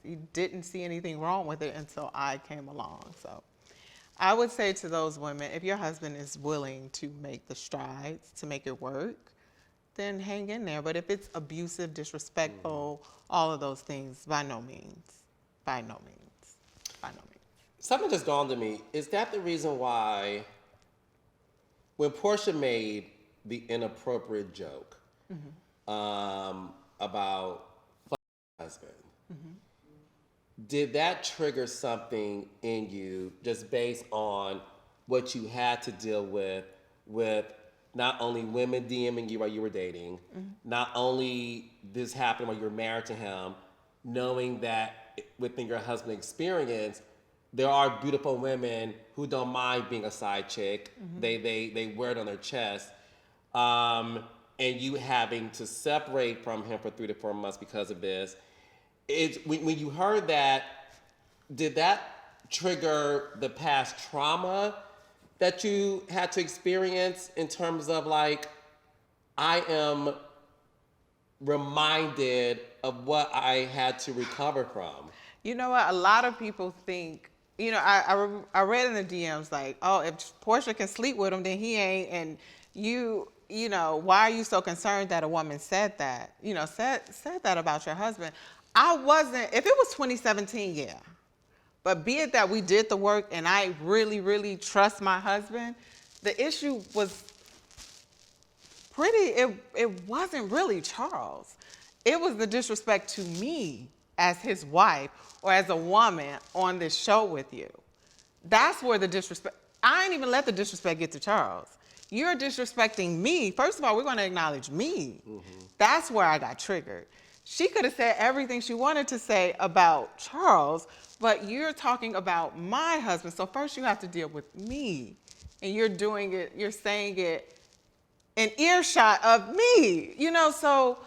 he didn't see anything wrong with it until I came along. So I would say to those women, if your husband is willing to make the strides to make it work, then hang in there. But if it's abusive, disrespectful, all of those things, by no means. By no means. By no means. Something just dawned on me. Is that the reason why when Porsha made the inappropriate joke about her husband, did that trigger something in you just based on what you had to deal with not only women DMing you while you were dating, not only this happened while you were married to him, knowing that within your husband's experience, there are beautiful women who don't mind being a side chick. They wear it on their chest. And you having to separate from him for 3 to 4 months because of this. When you heard that, did that trigger the past trauma that you had to experience in terms of, like, I am reminded of what I had to recover from? You know what? A lot of people think, you know, I read in the DMs like, oh, if Porsha can sleep with him, then he ain't. And you know, why are you so concerned that a woman said that? You know, said that about your husband. I wasn't, if it was 2017, yeah. But be it that we did the work and I really, really trust my husband, the issue was it wasn't really Charles. It was the disrespect to me as his wife or as a woman on this show with you. That's where the disrespect, I ain't even let the disrespect get to Charles. You're disrespecting me. First of all, we're going to acknowledge me. That's where I got triggered. She could have said everything she wanted to say about Charles, but you're talking about my husband. So first you have to deal with me. And you're doing it, you're saying it in earshot of me. You know, so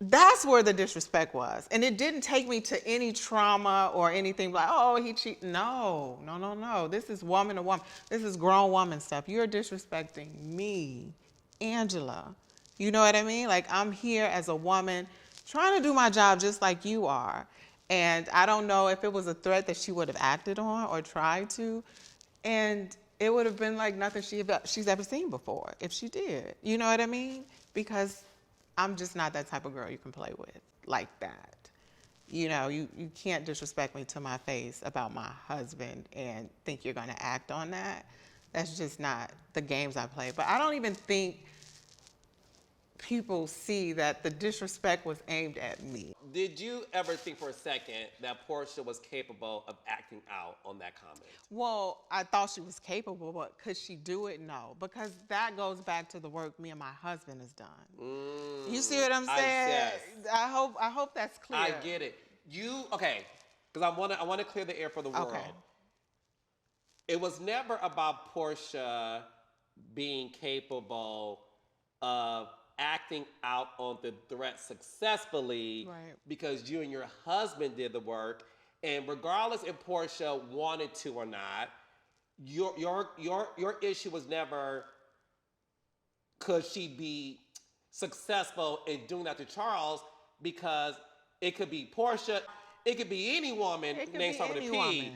that's where the disrespect was. And it didn't take me to any trauma or anything like, oh, he cheated. No. This is woman to woman. This is grown woman stuff. You're disrespecting me, Angela. You know what I mean? Like, I'm here as a woman trying to do my job just like you are. And I don't know if it was a threat that she would have acted on or tried to. And it would have been like nothing she's ever seen before if she did. You know what I mean? Because I'm just not that type of girl you can play with like that. You know, you can't disrespect me to my face about my husband and think you're going to act on that. That's just not the games I play. But I don't even think people see that the disrespect was aimed at me. Did you ever think for a second that Porsha was capable of acting out on that comment? Well, I thought she was capable, but could she do it? No, because that goes back to the work me and my husband has done. You see what I'm saying? Yes. I hope that's clear. I get it. Okay, because I want to clear the air for the world. Okay. It was never about Porsha being capable of acting out on the threat successfully, Right. because you and your husband did the work, and regardless if Porsha wanted to or not, your issue was never could she be successful in doing that to Charles, because it could be Porsha, it could be any woman named something to P,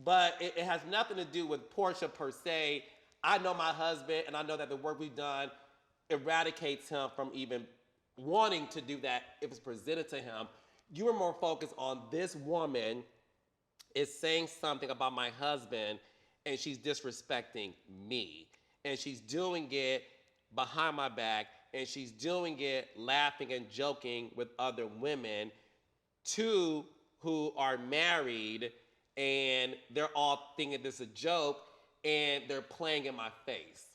but it has nothing to do with Porsha per se. I know my husband, and I know that the work we've done eradicates him from even wanting to do that if it's presented to him. You were more focused on this woman is saying something about my husband and she's disrespecting me. And she's doing it behind my back, and she's doing it laughing and joking with other women, two who are married, and they're all thinking this is a joke, and they're playing in my face.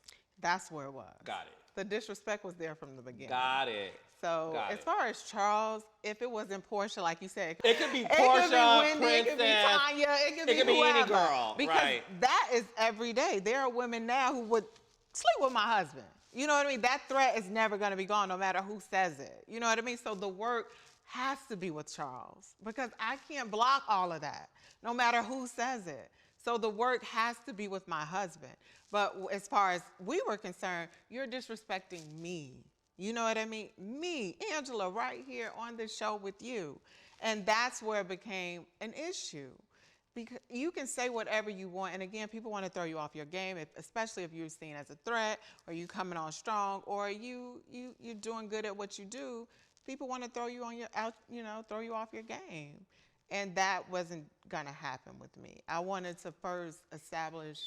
That's where it was. Got it. The disrespect was there from the beginning. Got it. So as far as Charles, if it wasn't Porsha, like you said, it could be Porsha, it could be Wendy, Princess, it could be Tanya, it could be any whoever. girl. Because right. that is every day. There are women now who would sleep with my husband. You know what I mean? That threat is never going to be gone, no matter who says it. You know what I mean? So the work has to be with Charles, because I can't block all of that, no matter who says it. So the work has to be with my husband. But as far as we were concerned, you're disrespecting me. You know what I mean? Me, Angela, right here on this show with you. And that's where it became an issue. Because you can say whatever you want, and again, people want to throw you off your game, especially if you're seen as a threat, or you coming on strong, or you're doing good at what you do. People want to throw you throw you off your game. And that wasn't gonna happen with me. I wanted to first establish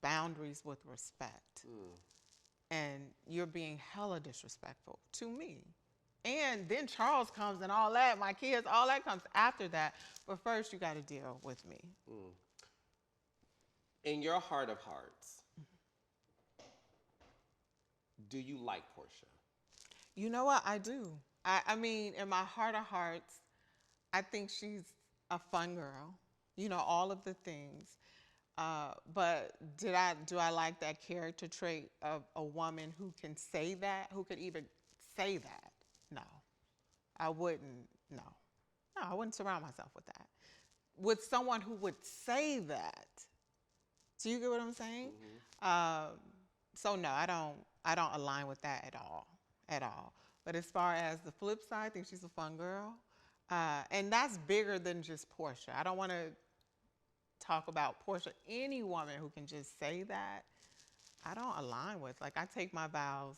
boundaries with respect. And you're being hella disrespectful to me. And then Charles comes and all that, my kids, all that comes after that. But first you gotta deal with me. In your heart of hearts, do you like Porsha? You know what? I do. I mean, in my heart of hearts, I think she's a fun girl, all of the things. But do I like that character trait of a woman who can say that, who could even say that? No, I wouldn't. No, I wouldn't surround myself with that. With someone who would say that. Do you get what I'm saying? So no, I don't align with that at all. But as far as the flip side, I think she's a fun girl. And that's bigger than just Porsha. I don't want to talk about Porsha. Any woman who can just say that, I don't align with. Like, I take my vows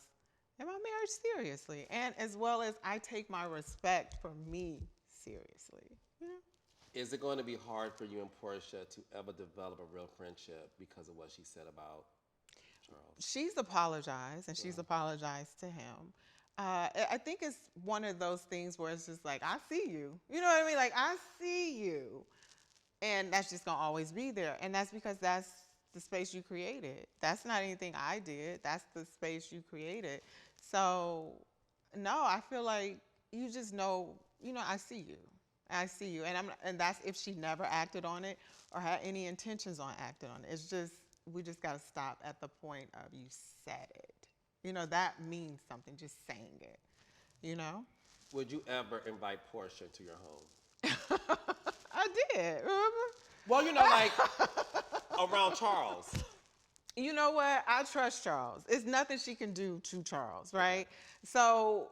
and my marriage seriously. And as well as I take my respect for me seriously. Is it going to be hard for you and Porsha to ever develop a real friendship because of what she said about Charles? She's apologized, and she's apologized to him. I think it's one of those things where it's just like, I see you. You know what I mean? Like, I see you. And that's just going to always be there. And that's because that's the space you created. That's not anything I did. That's the space you created. So, no, I feel like you just know, I see you. I see you. And that's if she never acted on it or had any intentions on acting on it. It's just, we just got to stop at the point of you said it. That means something, just saying it, Would you ever invite Porsha to your home? I did, remember? Well, like around Charles. You know what? I trust Charles. It's nothing she can do to Charles, right? So,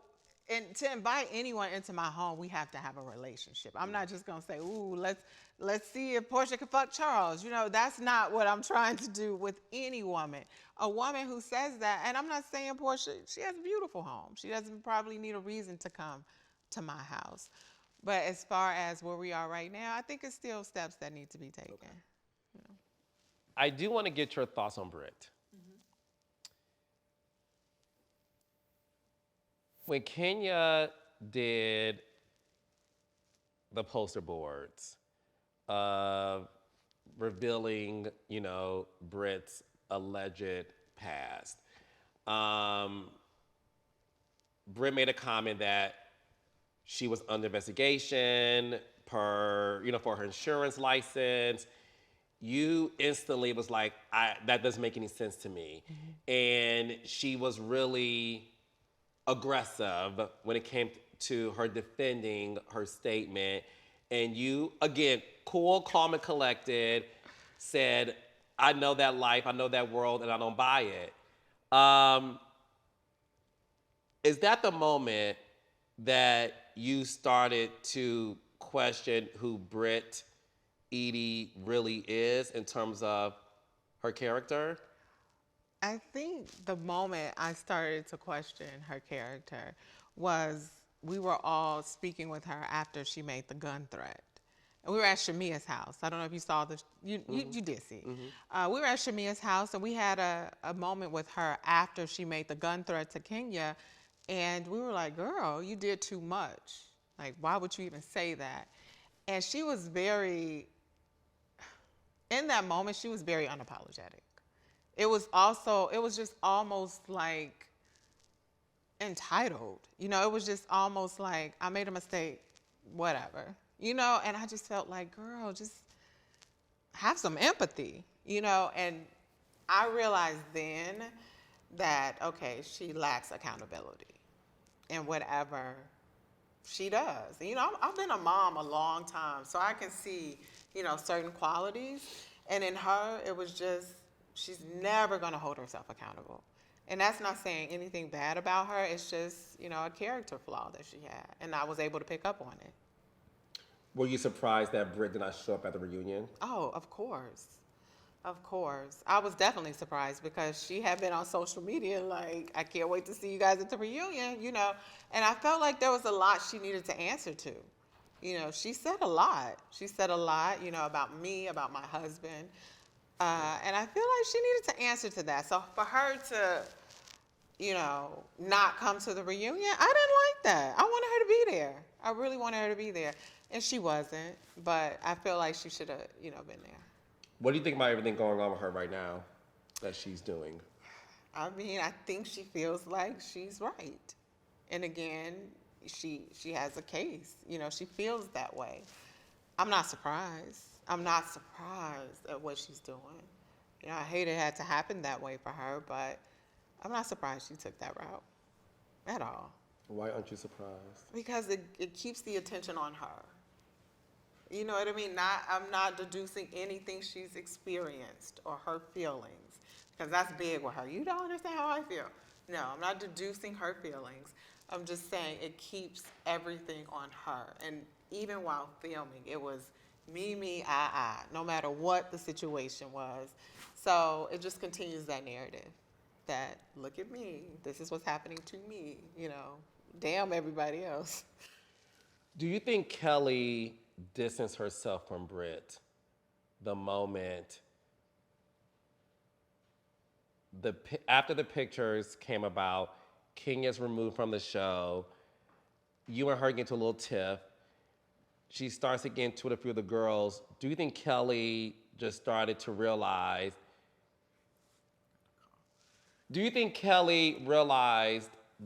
and to invite anyone into my home, we have to have a relationship. I'm not just gonna say, ooh, let's see if Porsha can fuck Charles. That's not what I'm trying to do with any woman. A woman who says that, and I'm not saying Porsha, she has a beautiful home. She doesn't probably need a reason to come to my house. But as far as where we are right now, I think it's still steps that need to be taken. Okay. I do want to get your thoughts on Brit. When Kenya did the poster boards of revealing, Brit's alleged past, Brit made a comment that she was under investigation for her insurance license. You instantly was like, that doesn't make any sense to me. And she was really aggressive when it came to her defending her statement. And you, again, cool, calm, and collected, said, I know that life, I know that world, and I don't buy it. Is that the moment that you started to question who Brit Edie really is in terms of her character? I think the moment I started to question her character was we were all speaking with her after she made the gun threat. And we were at Shamia's house. I don't know if you saw this. You did see. We were at Shamia's house, and we had a moment with her after she made the gun threat to Kenya. And we were like, girl, you did too much. Like, why would you even say that? And she was in that moment, she was very unapologetic. It was just almost like entitled. It was just almost like, I made a mistake, whatever. And I just felt like, girl, just have some empathy, and I realized then that, okay, she lacks accountability in whatever she does. I've been a mom a long time, so I can see, certain qualities. And in her, it was just, she's never going to hold herself accountable. And that's not saying anything bad about her. It's just, a character flaw that she had. And I was able to pick up on it. Were you surprised that Brit did not show up at the reunion? Oh, of course. Of course. I was definitely surprised because she had been on social media like, I can't wait to see you guys at the reunion, And I felt like there was a lot she needed to answer to. She said a lot. She said a lot, about me, about my husband. And I feel like she needed to answer to that. So for her to, not come to the reunion, I didn't like that. I wanted her to be there. I really wanted her to be there. And she wasn't. But I feel like she should have, been there. What do you think about everything going on with her right now that she's doing? I mean, I think she feels like she's right. And again, she has a case. She feels that way. I'm not surprised. I'm not surprised at what she's doing. I hate it had to happen that way for her, but I'm not surprised she took that route at all. Why aren't you surprised? Because it keeps the attention on her. You know what I mean? I'm not deducing anything she's experienced or her feelings, because that's big with her. You don't understand how I feel. No, I'm not deducing her feelings. I'm just saying it keeps everything on her. And even while filming, it was me, I, no matter what the situation was. So it just continues that narrative that, look at me, this is what's happening to me, damn everybody else. Do you think Kelly distanced herself from Brit the moment after the pictures came about, Kenya's removed from the show, you and her get into a little tiff, she starts to get into it with a few of the girls. Do you think Kelly just started to realize,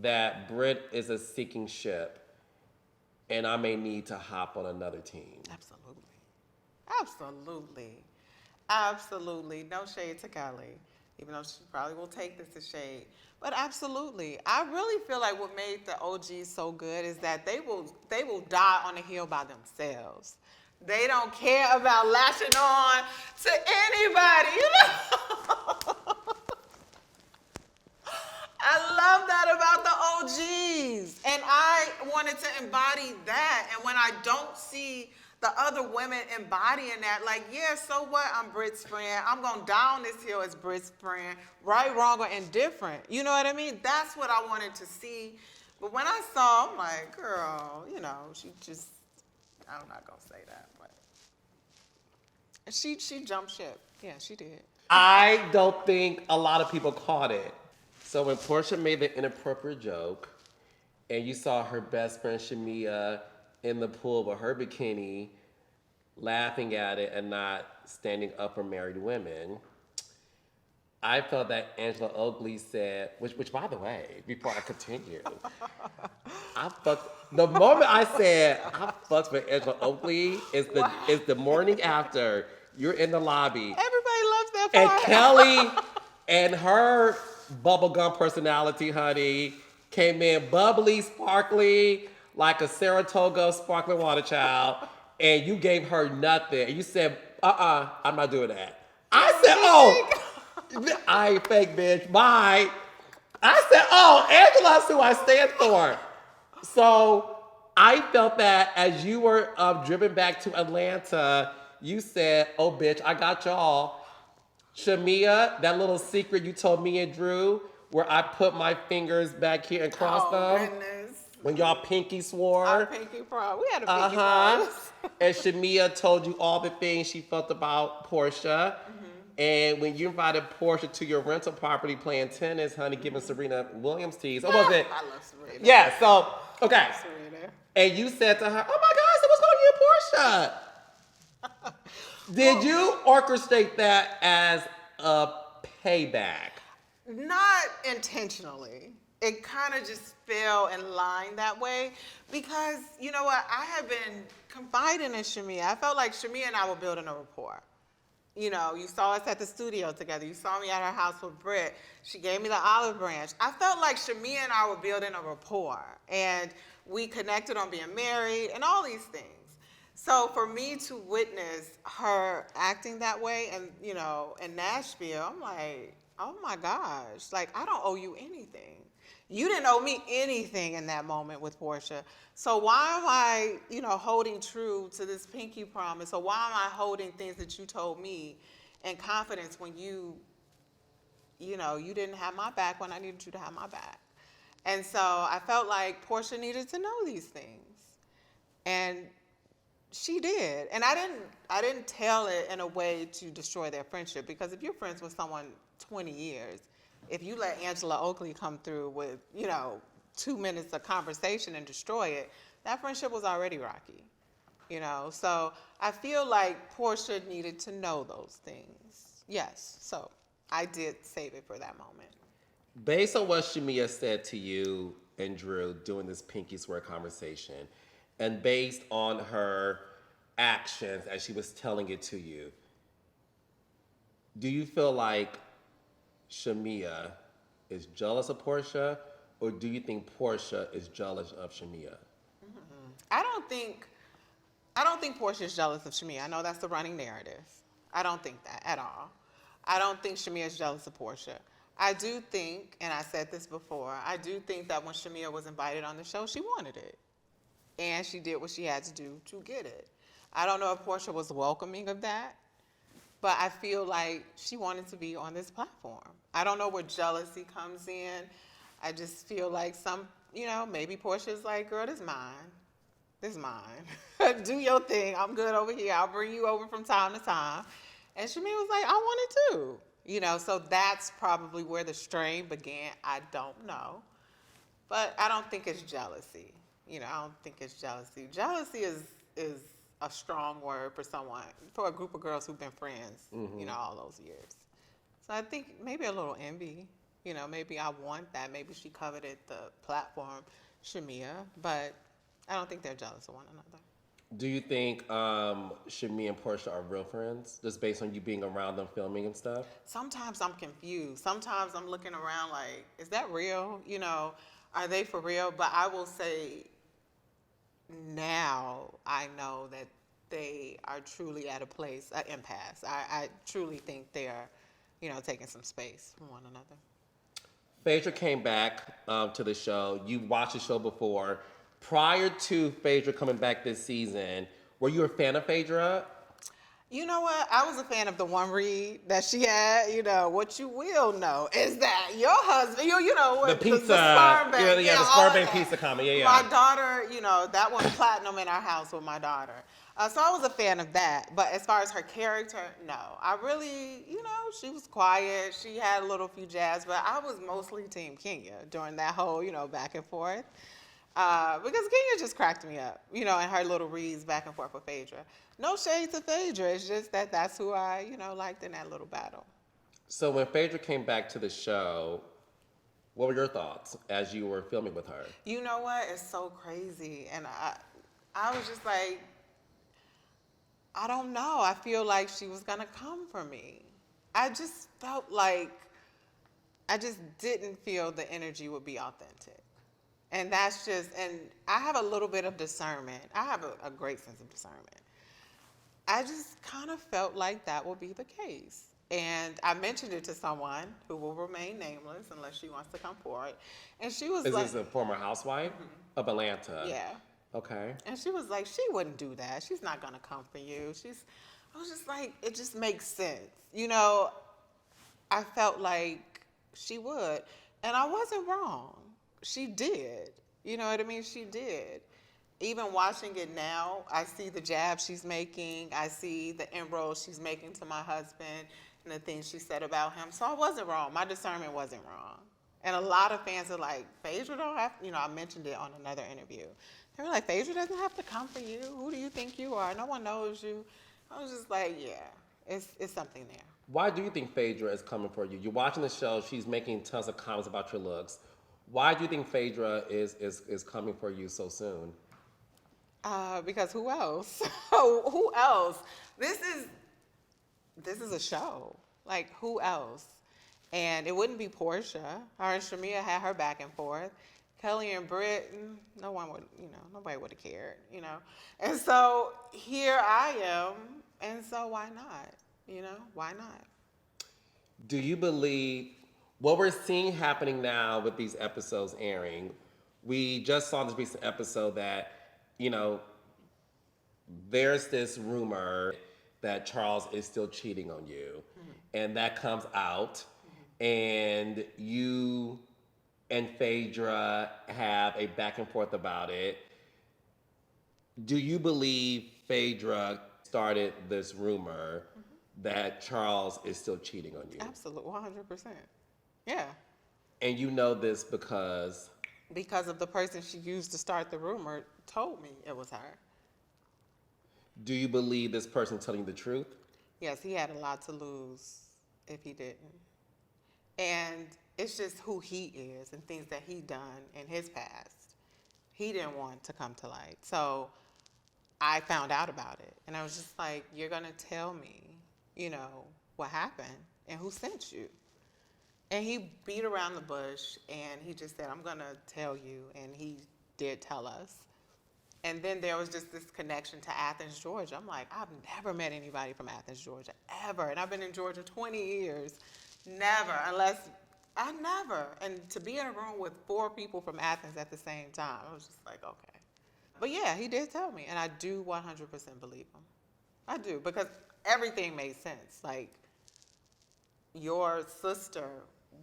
that Brit is a sinking ship and I may need to hop on another team? Absolutely. No shade to Kelly, even though she probably will take this as shade. But absolutely. I really feel like what made the OGs so good is that they will die on the hill by themselves. They don't care about latching on to anybody, I love that about the OGs. And I wanted to embody that. And when I don't see the other women embodying that, like, yeah, so what? I'm Brit's friend. I'm going to die on this hill as Brit's friend. Right, wrong, or indifferent. You know what I mean? That's what I wanted to see. But when I saw, I'm like, girl, she just, I'm not going to say that. But she jumped ship. Yeah, she did. I don't think a lot of people caught it. So when Porsha made the inappropriate joke, and you saw her best friend Shamia in the pool with her bikini, laughing at it and not standing up for married women, I felt that Angela OAKLEY said, which by the way, before I continue, the moment I said I fucked with Angela OAKLEY is the morning after. You're in the lobby. Everybody loves that And part. Kelly and her bubblegum personality, honey, came in bubbly, sparkly, like a Saratoga sparkling water child, and you gave her nothing. And you said, I'm not doing that. I said, I ain't fake, bitch. Bye. I said, Angela's who I stand for. So I felt that as you were driven back to Atlanta, you said, oh, bitch, I got y'all. Shamia, that little secret you told me and Drew, where I put my fingers back here and crossed them. Goodness. When y'all pinky swore. Our pinky prom. We had a pinky prom. And Shamia told you all the things she felt about Porsha. And when you invited Porsha to your rental property playing tennis, honey, giving Serena Williams teas. What was it? I love Serena. Yeah, so, okay. Serena. And you said to her, oh my gosh, so what's going on with Porsha? Did you orchestrate that as a payback? Not intentionally. It kind of just fell in line that way because, you know what, I have been confiding in Shamia. I felt like Shamia and I were building a rapport. You know, you saw us at the studio together. You saw me at her house with Brit. She gave me the olive branch. I felt like Shamia and I were building a rapport, and we connected on being married and all these things. So for me to witness her acting that way and, you know, in Nashville, I'm like, oh my gosh, like I don't owe you anything. You didn't owe me anything in that moment with Porsha. So why am I, you know, holding true to this pinky promise? Or why am I holding things that you told me in confidence when you know, you didn't have my back when I needed you to have my back? And so I felt like Porsha needed to know these things. And she did. And I didn't tell it in a way to destroy their friendship, because if you're friends with someone 20 years, if you let Angela OAKLEY come through with, you know, 2 minutes of conversation and destroy it, that friendship was already rocky, you know? So I feel like Porsha needed to know those things. Yes, so I did save it for that moment. Based on what Shamia said to you and Drew during this pinky swear conversation, and based on her actions as she was telling it to you, do you feel like Shamia is jealous of Porsha, or do you think Porsha is jealous of Shamia? I don't think Porsha is jealous of Shamia. I know that's the running narrative. I don't think that at all. I don't think Shamia is jealous of Porsha. I do think, and I said this before, I do think that when Shamia was invited on the show, she wanted it. And she did what she had to do to get it. I don't know if Porsha was welcoming of that, but I feel like she wanted to be on this platform. I don't know where jealousy comes in. I just feel like maybe Portia's like, girl, this is mine. This is mine. Do your thing. I'm good over here. I'll bring you over from time to time. And Shamia was like, I want it too. You know, so that's probably where the strain began. I don't know. But I don't think it's jealousy. You know, I don't think it's jealousy. Jealousy is a strong word for a group of girls who've been friends, you know, all those years. So I think maybe a little envy. You know, maybe I want that. Maybe she coveted the platform, Shamia, but I don't think they're jealous of one another. Do you think Shamia and Porsha are real friends, just based on you being around them filming and stuff? Sometimes I'm confused. Sometimes I'm looking around like, is that real? You know, are they for real? But I will say now I know that they are truly at a place, an impasse. I truly think they are, you know, taking some space from one another. Phaedra came back to the show. You watched the show before. Prior to Phaedra coming back this season, were you a fan of Phaedra? You know what? I was a fan of the one read that she had. You know, what you will know is that your husband. You know what? The pizza. The sperm bank. Yeah, the all sperm of bank that. pizza comment. Yeah. My daughter, that went platinum in our house with my daughter. So I was a fan of that. But as far as her character, no. I really, she was quiet. She had a little few jabs, but I was mostly Team Kenya during that whole, back and forth. Because Kenya just cracked me up, and her little reads back and forth with Phaedra. No shade to Phaedra. It's just that's who I, liked in that little battle. So when Phaedra came back to the show, what were your thoughts as you were filming with her? You know what? It's so crazy. And I was just like, I don't know. I feel like she was going to come for me. I just felt like I just didn't feel the energy would be authentic. And that's just, and I have a little bit of discernment. I have a great sense of discernment. I just kind of felt like that would be the case. And I mentioned it to someone who will remain nameless unless she wants to come forward. And she was Is like... this a former housewife of Atlanta? Yeah. Okay. And she was like, she wouldn't do that. She's not going to come for you. I was just like, it just makes sense. I felt like she would. And I wasn't wrong. She did. You know what I mean? She did. Even watching it now, I see the jabs she's making. I see the inroads she's making to my husband and the things she said about him. So I wasn't wrong. My discernment wasn't wrong. And a lot of fans are like, Phaedra don't have, I mentioned it on another interview. They were like, Phaedra doesn't have to come for you. Who do you think you are? No one knows you. I was just like, yeah, it's something there. Why do you think Phaedra is coming for you? You're watching the show. She's making tons of comments about your looks. Why do you think Phaedra is coming for you so soon? Because who else? Who else? This is a show. Like, who else? And it wouldn't be Porsha. Her and Shamia had her back and forth. Kelly and Brit, no one would, nobody would have cared, And so here I am, and so why not? Why not? Do you believe what we're seeing happening now with these episodes airing? We just saw this recent episode that, there's this rumor that Charles is still cheating on you. Mm-hmm. And that comes out. Mm-hmm. And you and Phaedra have a back and forth about it. Do you believe Phaedra started this rumor that Charles is still cheating on you? Absolutely, 100%. Yeah. And you know this because? Because of the person she used to start the rumor told me it was her. Do you believe this person telling you the truth? Yes, he had a lot to lose if he didn't. And it's just who he is and things that he done in his past. He didn't want to come to light. So I found out about it. And I was just like, you're going to tell me, what happened and who sent you. And he beat around the bush and he just said, I'm going to tell you. And he did tell us. And then there was just this connection to Athens, Georgia. I'm like, I've never met anybody from Athens, Georgia, ever. And I've been in Georgia 20 years. Never, never. And to be in a room with 4 people from Athens at the same time, I was just like, okay. But yeah, he did tell me, and I do 100% believe him. I do, because everything made sense. Like, your sister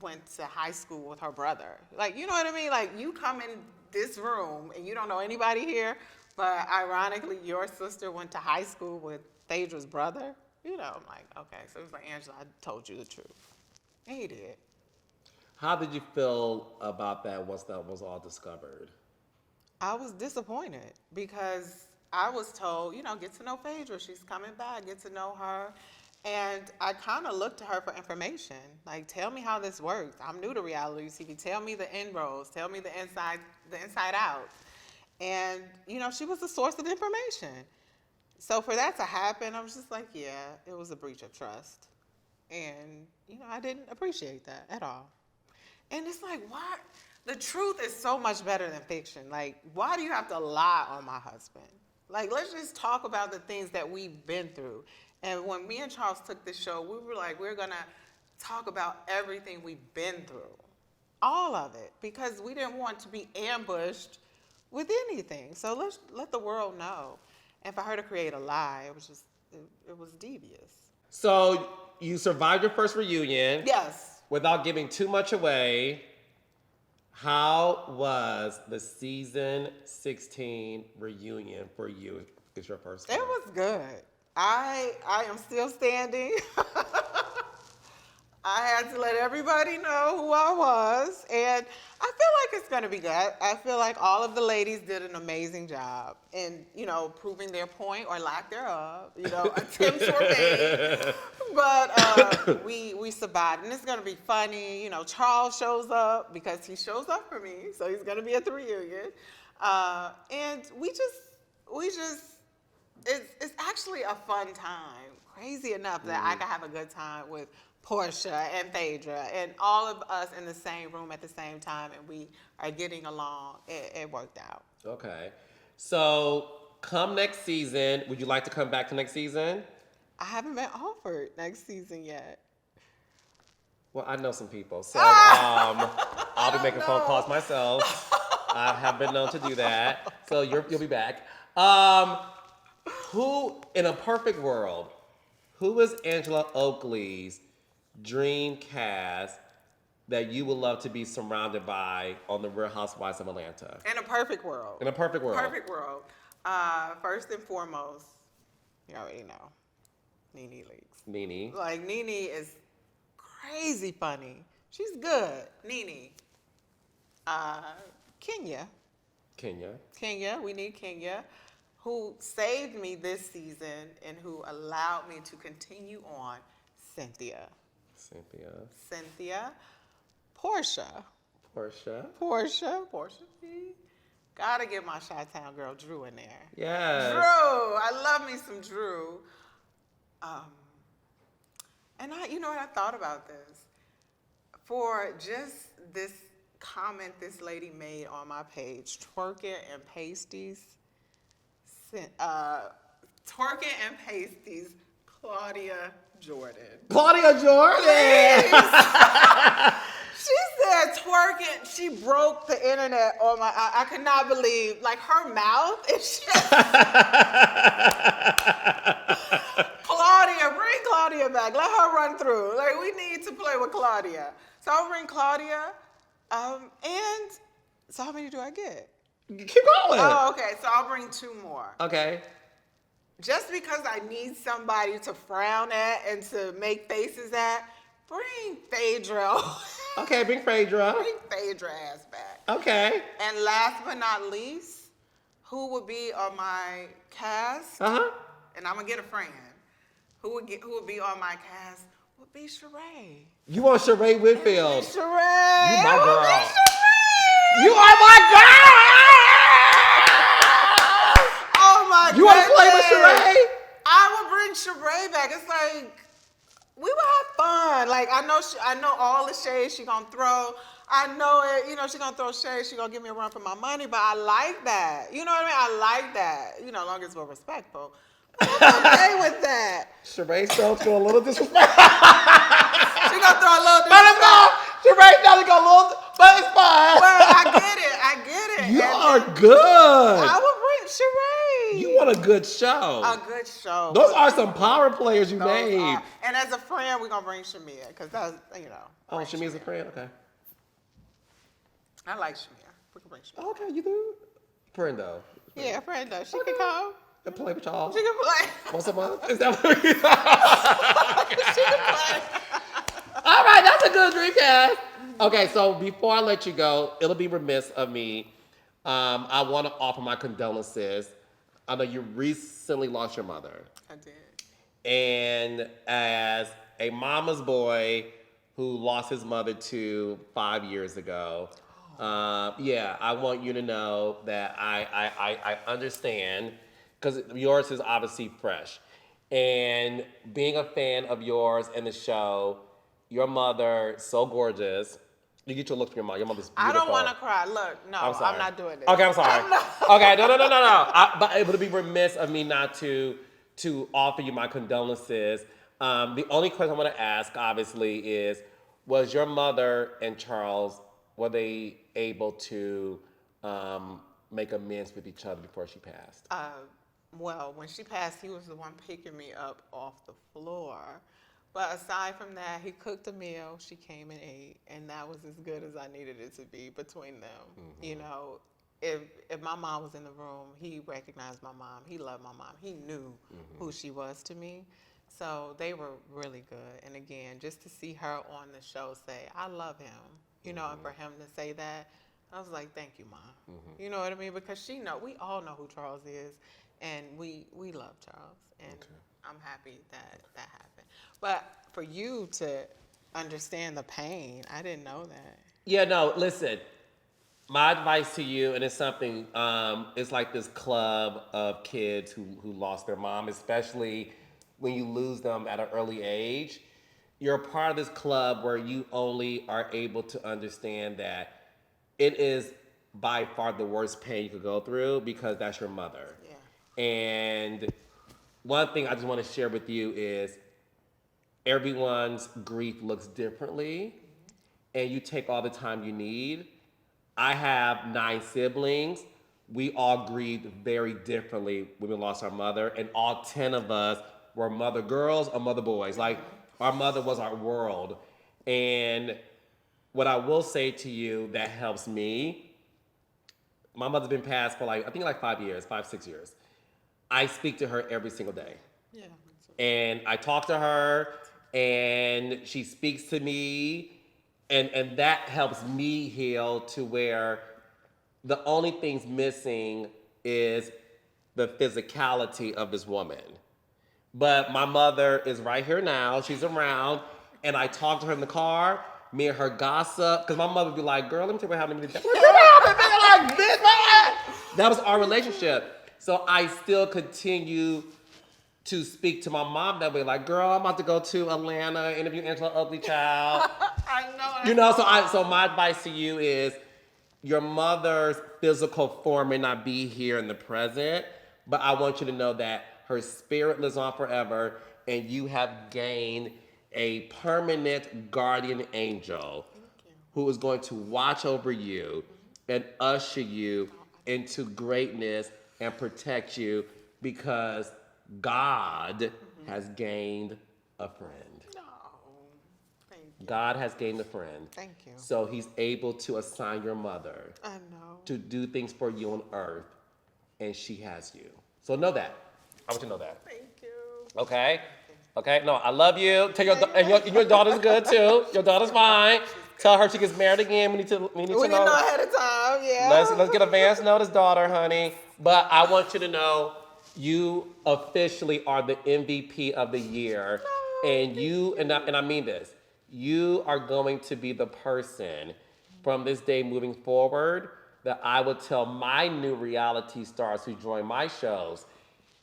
went to high school with her brother. Like, you know what I mean? Like, you come in this room and you don't know anybody here, but ironically, your sister went to high school with Phaedra's brother. I'm like, okay. So it was like, Angela, I told you the truth. And he did. How did you feel about that once that was all discovered? I was disappointed because I was told, get to know Phaedra. She's coming back. Get to know her. And I kind of looked to her for information. Like, tell me how this works. I'm new to reality TV. Tell me the inroads. Tell me the inside out. And, she was the source of information. So for that to happen, I was just like, yeah, it was a breach of trust. And, I didn't appreciate that at all. And it's like, what? The truth is so much better than fiction. Like, why do you have to lie on my husband? Like, let's just talk about the things that we've been through. And when me and Charles took this show, we were like, we're going to talk about everything we've been through. All of it. Because we didn't want to be ambushed with anything. So let's let the world know. And for her to create a lie, it was devious. So you survived your first reunion. Yes. Without giving too much away. How was the season 16 reunion for you? It's your first time. It was good. I am still standing. I had to let everybody know who I was, and I feel like it's gonna be good. I feel like all of the ladies did an amazing job in, proving their point or lack thereof. Attempts were made, but we survived, and it's gonna be funny. Charles shows up because he shows up for me, so he's gonna be at the reunion, and we just it's actually a fun time. Crazy enough that I can have a good time with Porsha and Phaedra and all of us in the same room at the same time, and we are getting along. It worked out. Okay. So come next season, would you like to come back to next season? I haven't been offered next season yet. Well, I know some people, so I'll be making phone calls myself. I have been known to do that, so you'll be back. Who, in a perfect world, who is Angela Oakley's dream cast that you would love to be surrounded by on the Real Housewives of Atlanta? In a perfect world. In a perfect world. Perfect world. First and foremost, you already know, Nene Leakes. Nene. Like, Nene is crazy funny. She's good. Nene. Kenya. Kenya. We need Kenya, who saved me this season and who allowed me to continue on. Cynthia. Porsha. Gotta get my Chi-Town girl Drew in there. Yes. Drew. I love me some Drew. And I thought about this. For just this comment this lady made on my page, twerking and pasties, Claudia Jordan. She said twerking. She broke the internet on my. I could not believe. Like, her mouth is just. Claudia, bring Claudia back. Let her run through. Like, we need to play with Claudia. So I'll bring Claudia. And so how many do I get? Keep going. Oh, okay. So I'll bring 2 more. Okay. Just because I need somebody to frown at and to make faces at, bring Phaedra. Okay, bring Phaedra. Bring Phaedra ass back. Okay. And last but not least, who would be on my cast? Uh-huh. And I'm gonna get a friend. Who would be on my cast would be Shere. You want Shere Whitfield? Shere. You my girl. Shere. You are my girl. Oh my god. You want to play with Shere? I would bring Shere back. It's like, we would have fun. Like, I know all the shade she gonna throw. I know it. She gonna throw shade. She gonna give me a run for my money. But I like that. You know what I mean? I like that. As long as we're respectful. But I'm okay with that. Shere still throw a little disrespect. She gonna throw a little disrespect. Shere doesn't go a little, but it's fine. But I get it. You are good. I would bring Shere. You want a good show. A good show. Those are some power players you Those made. are. And as a friend, we're gonna bring Shamia, because that's, Oh, Shamia's a friend? Okay. I like Shamia. We can bring Shamia. Okay, you do? Friend though. Yeah, friend though. She can come. And play with y'all. She can play. Once a month? Is that what we She can play. All right, that's a good dream cast. Okay, so before I let you go, it'll be remiss of me. I want to offer my condolences. I know you recently lost your mother. I did. And as a mama's boy who lost his mother to 5 years ago, I want you to know that I understand, because yours is obviously fresh. And being a fan of yours and the show, your mother, so gorgeous. You get your look from your mom. Your mother's beautiful. I don't want to cry. Look, no, I'm not doing this. Okay, I'm sorry. Okay, no. But it would be remiss of me not to offer you my condolences. The only question I want to ask, obviously, is, was your mother and Charles, were they able to make amends with each other before she passed? Well, when she passed, he was the one picking me up off the floor. But aside from that, he cooked a meal. She came and ate, and that was as good as I needed it to be between them. You know, if my mom was in the room, he recognized my mom. He loved my mom. He knew who she was to me. So they were really good. And again, just to see her on the show say, I love him, you know, and for him to say that, I was like, thank you, Mom. You know what I mean? Because we all know who Charles is, and we love Charles. And I'm happy that that happened. But for you to understand the pain, I didn't know that. Yeah, no, listen. My advice to you, and it's something, it's like this club of kids who lost their mom, especially when you lose them at an early age. You're a part of this club where you only are able to understand that it is by far the worst pain you could go through because that's your mother. Yeah. And one thing I just want to share with you is everyone's grief looks differently, and you take all the time you need. I have 9 siblings. We all grieved very differently when we lost our mother, and all 10 of us were mother girls or mother boys. Like, our mother was our world. And what I will say to you that helps me, my mother's been passed for I think 5 years, 6 years. I speak to her every single day. Yeah. And I talk to her, and she speaks to me, and that helps me heal to where the only thing's missing is the physicality of this woman. But my mother is right here now. She's around, and I talk to her in the car. Me and her gossip, because my mother would be like, girl, let me tell you what happened to me today. Like this, man. That was our relationship. So I still continue to speak to my mom that way, like, girl, I'm about to go to Atlanta, interview Angela Ugly Child. I know. You know, so my advice to you is your mother's physical form may not be here in the present, but I want you to know that her spirit lives on forever, and you have gained a permanent guardian angel who is going to watch over you and usher you into greatness and protect you because God has gained a friend. No. Thank you. God has gained a friend. Thank you. So he's able to assign your mother I know. to do things for you on earth, and she has you. So know that. I want you to know that. Thank you. Okay? Okay? No, I love you. Tell your daughter's good too. Your daughter's fine. Tell her she gets married again. We need to We didn't know ahead of time, yeah. Let's get advance notice, daughter, honey. But I want you to know you officially are the MVP of the year. And you, and I mean this, you are going to be the person from this day moving forward that I would tell my new reality stars who join my shows,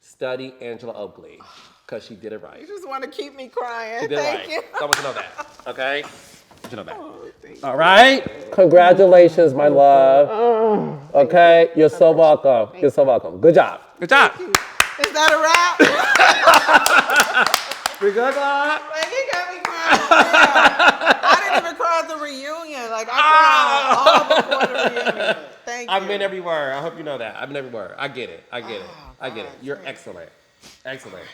study Angela OAKLEY, because she did it right. You just want to keep me crying. She did it Thank right. you. So I want you to know that, okay? I want you to know that. Oh, thank you. All right? Congratulations, my love. Okay? You're so welcome. You're so welcome. Good job. Good job. Is that a wrap? We good, Claude? Like, he got me crying. Yeah. I didn't even cry at the reunion. Like, I cried all before the reunion. Thank you. I've been everywhere. I hope you know that. I've been everywhere. I get it. I get it. Oh, I get it. God, You're thanks. excellent. Excellent.